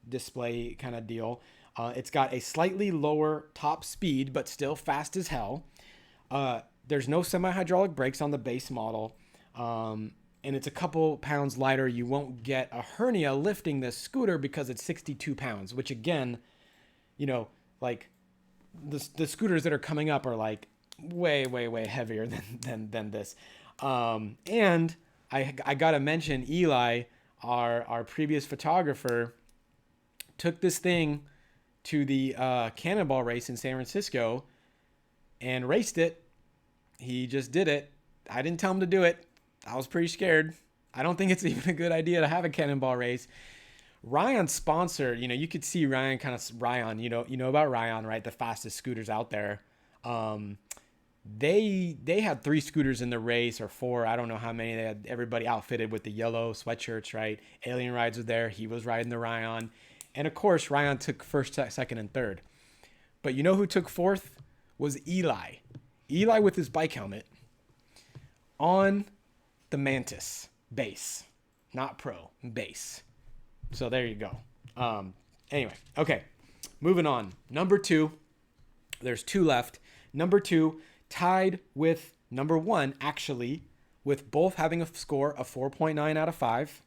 display kind of deal. It's got a slightly lower top speed, but still fast as hell. There's no semi-hydraulic brakes on the base model. And it's a couple pounds lighter. You won't get a hernia lifting this scooter because it's 62 pounds, which again, like the scooters that are coming up are like way, way, way heavier than this. And I got to mention Eli, our previous photographer, took this thing to the Cannonball race in San Francisco and raced it. He just did it. I didn't tell him to do it. I was pretty scared. I don't think it's even a good idea to have a cannonball race. Ryan sponsored, you could see Ryan you know about Ryan, right? The fastest scooters out there. They had 3 scooters in the race, or 4. I don't know how many. They had everybody outfitted with the yellow sweatshirts, right? Alien Rides was there. He was riding the Ryan. And of course, Ryan took first, second, and third. But who took 4th was Eli. Eli with his bike helmet on the Mantis base, not Pro, base. So there you go. Anyway, okay, moving on. Number 2, there's 2 left. Number 2 tied with number 1, actually, with both having a score of 4.9 out of 5.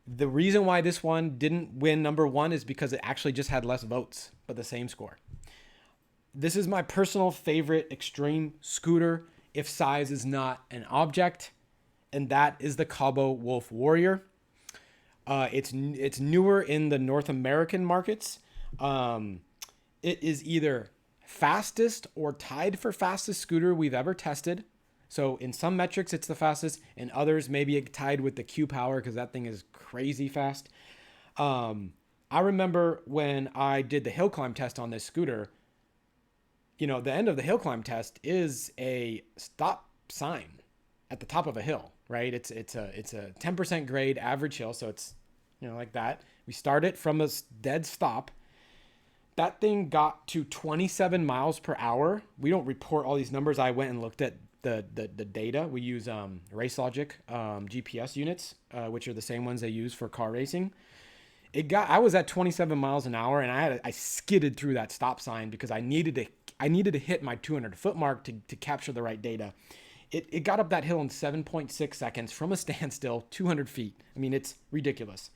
The reason why this one didn't win number 1 is because it actually just had less votes, but the same score. This is my personal favorite extreme scooter if size is not an object, and that is the Cabo Wolf Warrior. It's newer in the North American markets. It is either fastest or tied for fastest scooter we've ever tested. So in some metrics, it's the fastest. In others, maybe it tied with the Q Power because that thing is crazy fast. I remember when I did the hill climb test on this scooter, the end of the hill climb test is a stop sign at the top of a hill, right? It's a 10% grade average hill. So it's, like that. We start it from a dead stop. That thing got to 27 miles per hour. We don't report all these numbers. I went and looked at the data. We use RaceLogic GPS units, which are the same ones they use for car racing. I was at 27 miles an hour, and I skidded through that stop sign because I needed to hit my 200 foot mark to capture the right data. It got up that hill in 7.6 seconds from a standstill, 200 feet. I mean, it's ridiculous.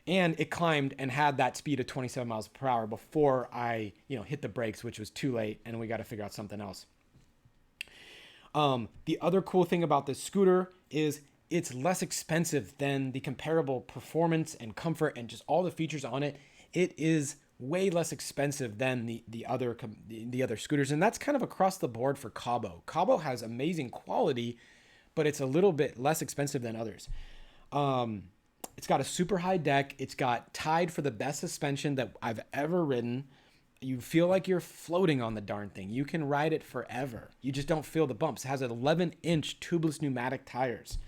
And it climbed and had that speed of 27 miles per hour before I, hit the brakes, which was too late, and we got to figure out something else. The other cool thing about this scooter is it's less expensive than the comparable performance and comfort and just all the features on it. It is way less expensive than the other scooters, and that's kind of across the board for Cabo. Cabo has amazing quality, but it's a little bit less expensive than others. It's got a super high deck. It's got tied for the best suspension that I've ever ridden. You feel like you're floating on the darn thing. You can ride it forever. You just don't feel the bumps. It has 11-inch tubeless pneumatic tires.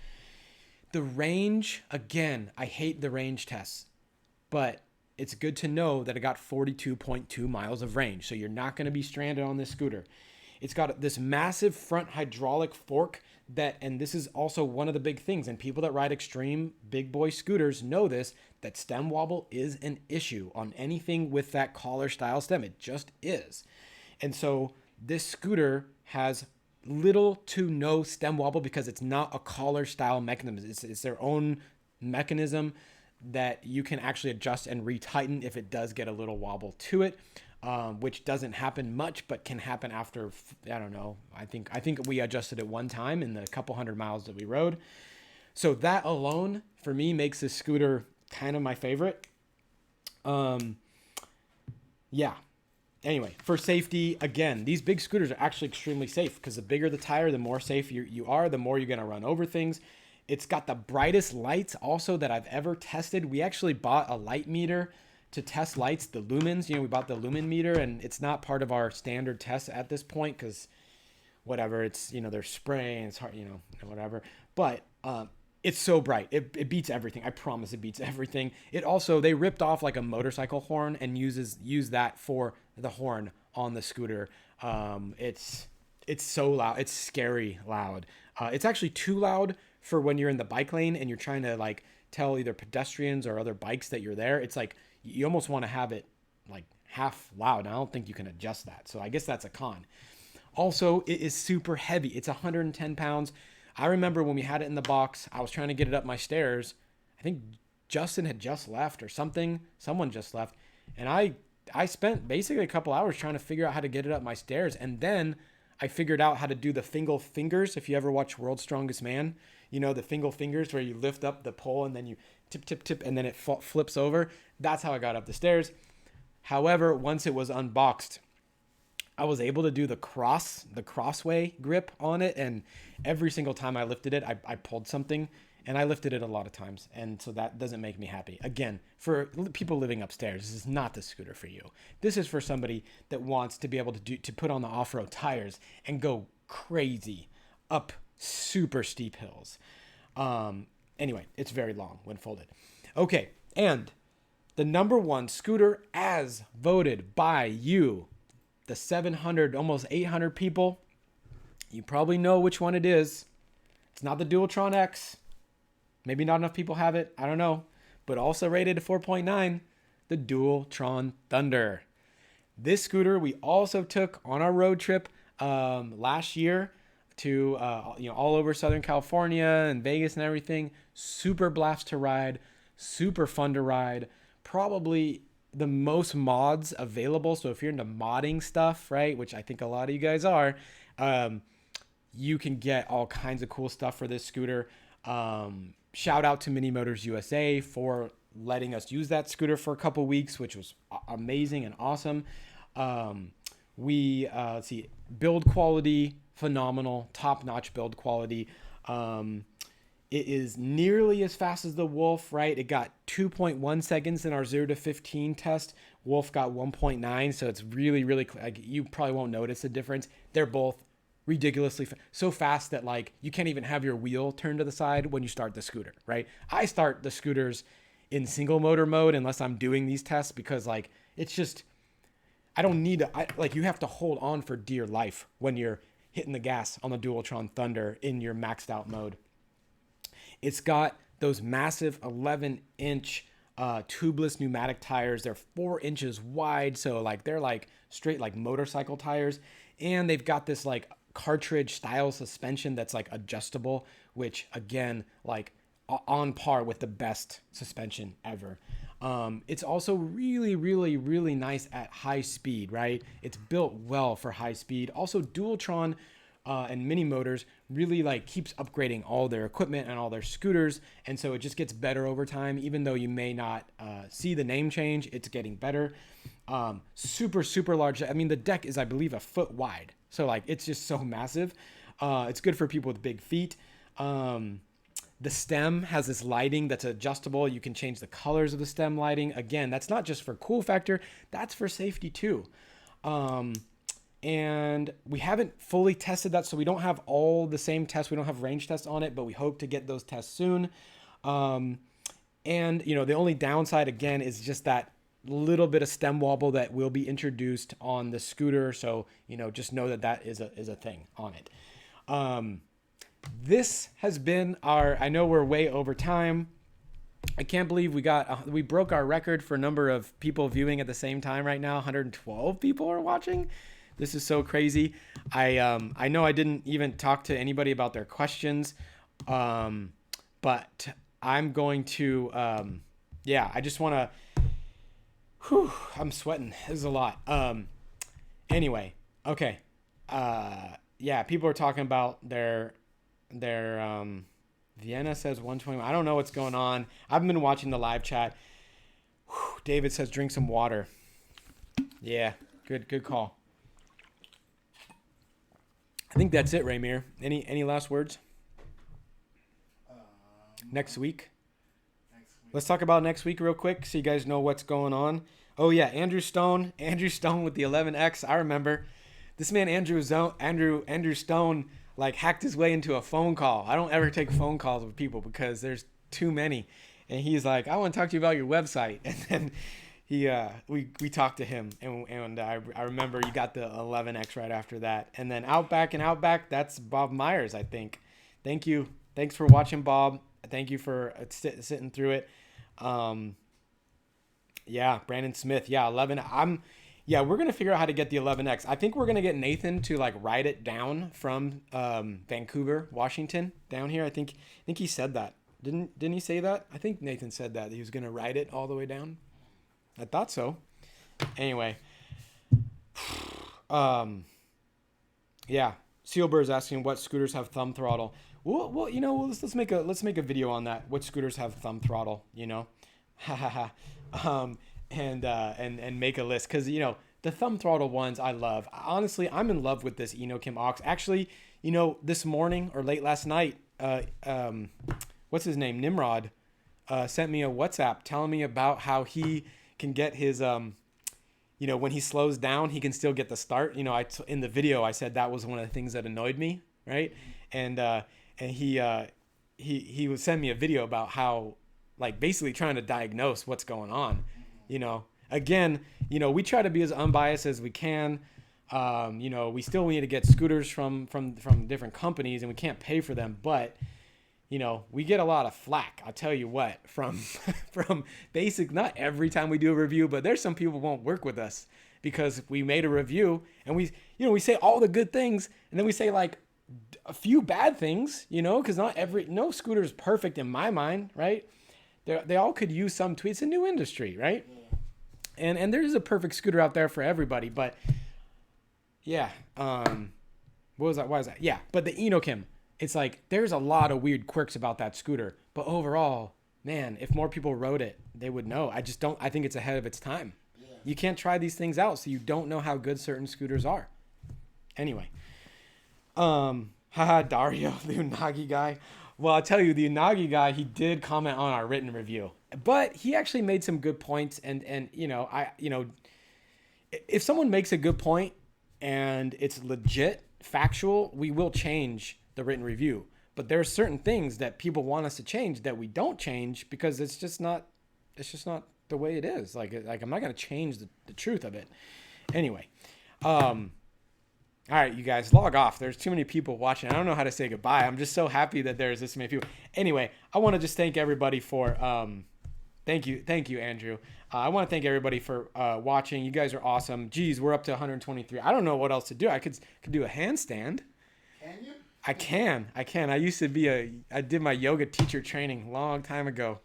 The range, again, I hate the range tests, but it's good to know that it got 42.2 miles of range. So you're not going to be stranded on this scooter. It's got this massive front hydraulic fork and this is also one of the big things, and people that ride extreme big boy scooters know this, that stem wobble is an issue on anything with that collar style stem. It just is. And so this scooter has little to no stem wobble because it's not a collar style mechanism. It's their own mechanism that you can actually adjust and retighten if it does get a little wobble to it, which doesn't happen much, but can happen after, I don't know. I think we adjusted it one time in the couple hundred miles that we rode. So that alone for me makes this scooter kind of my favorite. Yeah. Anyway, for safety, again, these big scooters are actually extremely safe because the bigger the tire, the more safe you are, the more you're going to run over things. It's got the brightest lights also that I've ever tested. We actually bought a light meter to test lights, the lumens. We bought the lumen meter, and it's not part of our standard test at this point because whatever, it's, they're spraying, it's hard, whatever. But it's so bright. It beats everything. I promise it beats everything. It also, they ripped off like a motorcycle horn and use that for the horn on the scooter. It's so loud. It's scary loud. It's actually too loud for when you're in the bike lane and you're trying to like tell either pedestrians or other bikes that you're there. It's like you almost want to have it like half loud. And I don't think you can adjust that. So I guess that's a con. Also, it is super heavy. It's 110 pounds. I remember when we had it in the box, I was trying to get it up my stairs. I think Justin had just left or something. Someone just left. And I spent basically a couple hours trying to figure out how to get it up my stairs. And then I figured out how to do the fingal fingers. If you ever watch World's Strongest Man, the fingal fingers where you lift up the pole and then you tip, tip, tip, and then it flips over. That's how I got up the stairs. However, once it was unboxed, I was able to do the crossway grip on it. And every single time I lifted it, I pulled something, and I lifted it a lot of times. And so that doesn't make me happy. Again, for people living upstairs, this is not the scooter for you. This is for somebody that wants to be able to put on the off-road tires and go crazy up super steep hills. Anyway, it's very long when folded. Okay. And the number one scooter as voted by you, the 700, almost 800 people, you probably know which one it is. It's not the Dualtron X. Maybe not enough people have it. I don't know. But also rated a 4.9, the Dualtron Thunder. This scooter we also took on our road trip last year to all over Southern California and Vegas and everything. Super blast to ride, super fun to ride. Probably the most mods available. So if you're into modding stuff, right, which I think a lot of you guys are, you can get all kinds of cool stuff for this scooter. Shout out to Mini Motors USA for letting us use that scooter for a couple weeks, which was amazing and awesome. Let's see, build quality, phenomenal, top-notch build quality. It is nearly as fast as the Wolf, right? It got 2.1 seconds in our 0 to 15 test. Wolf got 1.9, so it's really, really, like, you probably won't notice the difference. They're both ridiculously so fast that like you can't even have your wheel turned to the side when you start the scooter, right? I start the scooters in single motor mode unless I'm doing these tests because like it's just I don't need to like you have to hold on for dear life when you're hitting the gas on the Dualtron Thunder in your maxed out mode. It's got those massive 11-inch tubeless pneumatic tires. They're 4 inches wide, so like they're like straight like motorcycle tires, and they've got this like cartridge style suspension that's like adjustable, which again, like on par with the best suspension ever. It's also really, really, really nice at high speed, right? It's built well for high speed. Also, Dualtron and Mini Motors really like keeps upgrading all their equipment and all their scooters, and so it just gets better over time. Even though you may not see the name change, it's getting better. Super, super large. I mean, the deck is, I believe, a foot wide, so like it's just so massive. It's good for people with big feet. The stem has this lighting that's adjustable. You can change the colors of the stem lighting. Again, that's not just for cool factor, that's for safety too. And we haven't fully tested that, so we don't have all the same tests. We don't have range tests on it, but we hope to get those tests soon. And, you know, the only downside, again, is just that little bit of stem wobble that will be introduced on the scooter. So, you know, just know that that is a thing on it. This has been I know we're way over time. I can't believe we broke our record for number of people viewing at the same time right now. 112 people are watching. This is so crazy. I know I didn't even talk to anybody about their questions. But I'm going to, I just want to, I'm sweating. This is a lot. Anyway, okay. People are talking about their Vienna says 120. I don't know what's going on. I've been watching the live chat. David says drink some water. Yeah, good call. I think that's it, Raymir. Any last words? Next week. Let's talk about next week real quick so you guys know what's going on. Oh yeah, Andrew Stone with the 11X. I remember this man Andrew Stone like hacked his way into a phone call. I don't ever take phone calls with people because there's too many. And he's like, I want to talk to you about your website. And then we talked to him, and I remember you got the 11X right after that. And then Outback, that's Bob Myers, I think. Thank you. Thanks for watching, Bob. Thank you for sitting through it. Brandon Smith. 11. We're going to figure out how to get the 11X. I think we're going to get Nathan to like ride it down from Vancouver, Washington down here. I think he said that. Didn't he say that? I think Nathan said that he was going to ride it all the way down. I thought so. Anyway. Sealbird's asking what scooters have thumb throttle. Well, let's make a video on that. What scooters have thumb throttle, and make a list, because the thumb throttle ones I love. Honestly, I'm in love with this Enokim aux. Actually, this morning or late last night, what's his name, Nimrod, sent me a WhatsApp telling me about how he can get his when he slows down, he can still get the start. In the video I said that was one of the things that annoyed me, right? And he would send me a video about how, like, basically trying to diagnose what's going on. Again, we try to be as unbiased as we can. We still need to get scooters from different companies, and we can't pay for them, but we get a lot of flack. I'll tell you what, from not every time we do a review, but there's some people who won't work with us because we made a review and we say all the good things, and then we say like a few bad things, because no scooter is perfect in my mind, right? They all could use some tweaks. It's a new industry, right? And there is a perfect scooter out there for everybody, but what was that? Why is that? Yeah, but the Enokim, it's like there's a lot of weird quirks about that scooter, but overall, man, if more people rode it, they would know. I think it's ahead of its time. Yeah. You can't try these things out, so you don't know how good certain scooters are. Anyway, Dario, the Unagi guy. Well, I'll tell you, the Unagi guy, he did comment on our written review, but he actually made some good points. And if someone makes a good point and it's legit, factual, we will change the written review. But there are certain things that people want us to change that we don't change because it's just not the way it is. Like I'm not going to change the truth of it. Anyway, all right, you guys, log off. There's too many people watching. I don't know how to say goodbye. I'm just so happy that there's this many people. Anyway, I want to just thank everybody for thank you, Andrew. I want to thank everybody for watching. You guys are awesome. Geez, we're up to 123. I don't know what else to do. I could do a handstand. Can you? I can. I used to be I did my yoga teacher training a long time ago.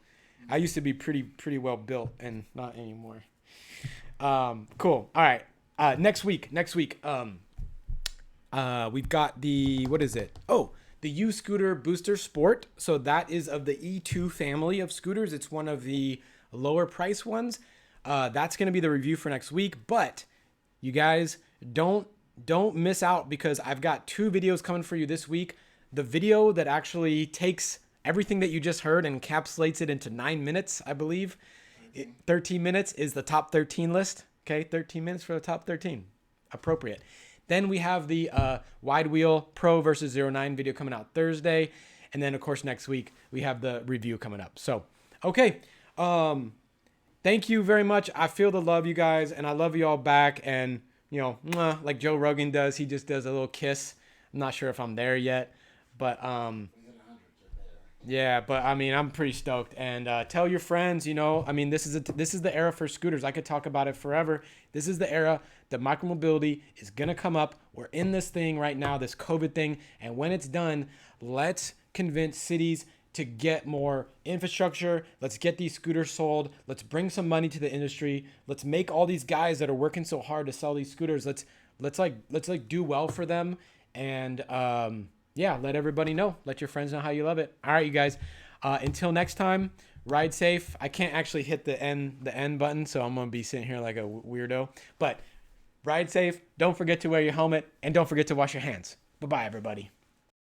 I used to be pretty well built, and not anymore. Cool. All right. Next week, we've got the, what is it? Oh, the U-Scooter Booster Sport. So that is of the E2 family of scooters. It's one of the lower price ones. That's going to be the review for next week. But you guys, don't miss out, because I've got 2 videos coming for you this week. The video that actually takes everything that you just heard and encapsulates it into 9 minutes, I believe. 13 minutes is the top 13 list. Okay, 13 minutes for the top 13. Appropriate. Then we have the WideWheel Pro versus 09 video coming out Thursday. And then, of course, next week we have the review coming up. So, okay. Thank you very much. I feel the love, you guys, and I love you all back. And, you know, like Joe Rogan does, he just does a little kiss. I'm not sure if I'm there yet, but yeah, but I mean, I'm pretty stoked. And tell your friends, you know, I mean, this is the era for scooters. I could talk about it forever. This is the era that micromobility is gonna come up. We're in this thing right now, this COVID thing, and when it's done, let's convince cities to get more infrastructure. Let's get these scooters sold. Let's bring some money to the industry. Let's make all these guys that are working so hard to sell these scooters. Let's do well for them. And yeah, let everybody know. Let your friends know how you love it. All right, you guys. Until next time, ride safe. I can't actually hit the end button, so I'm gonna be sitting here like a weirdo. But ride safe. Don't forget to wear your helmet, and don't forget to wash your hands. Bye-bye, everybody.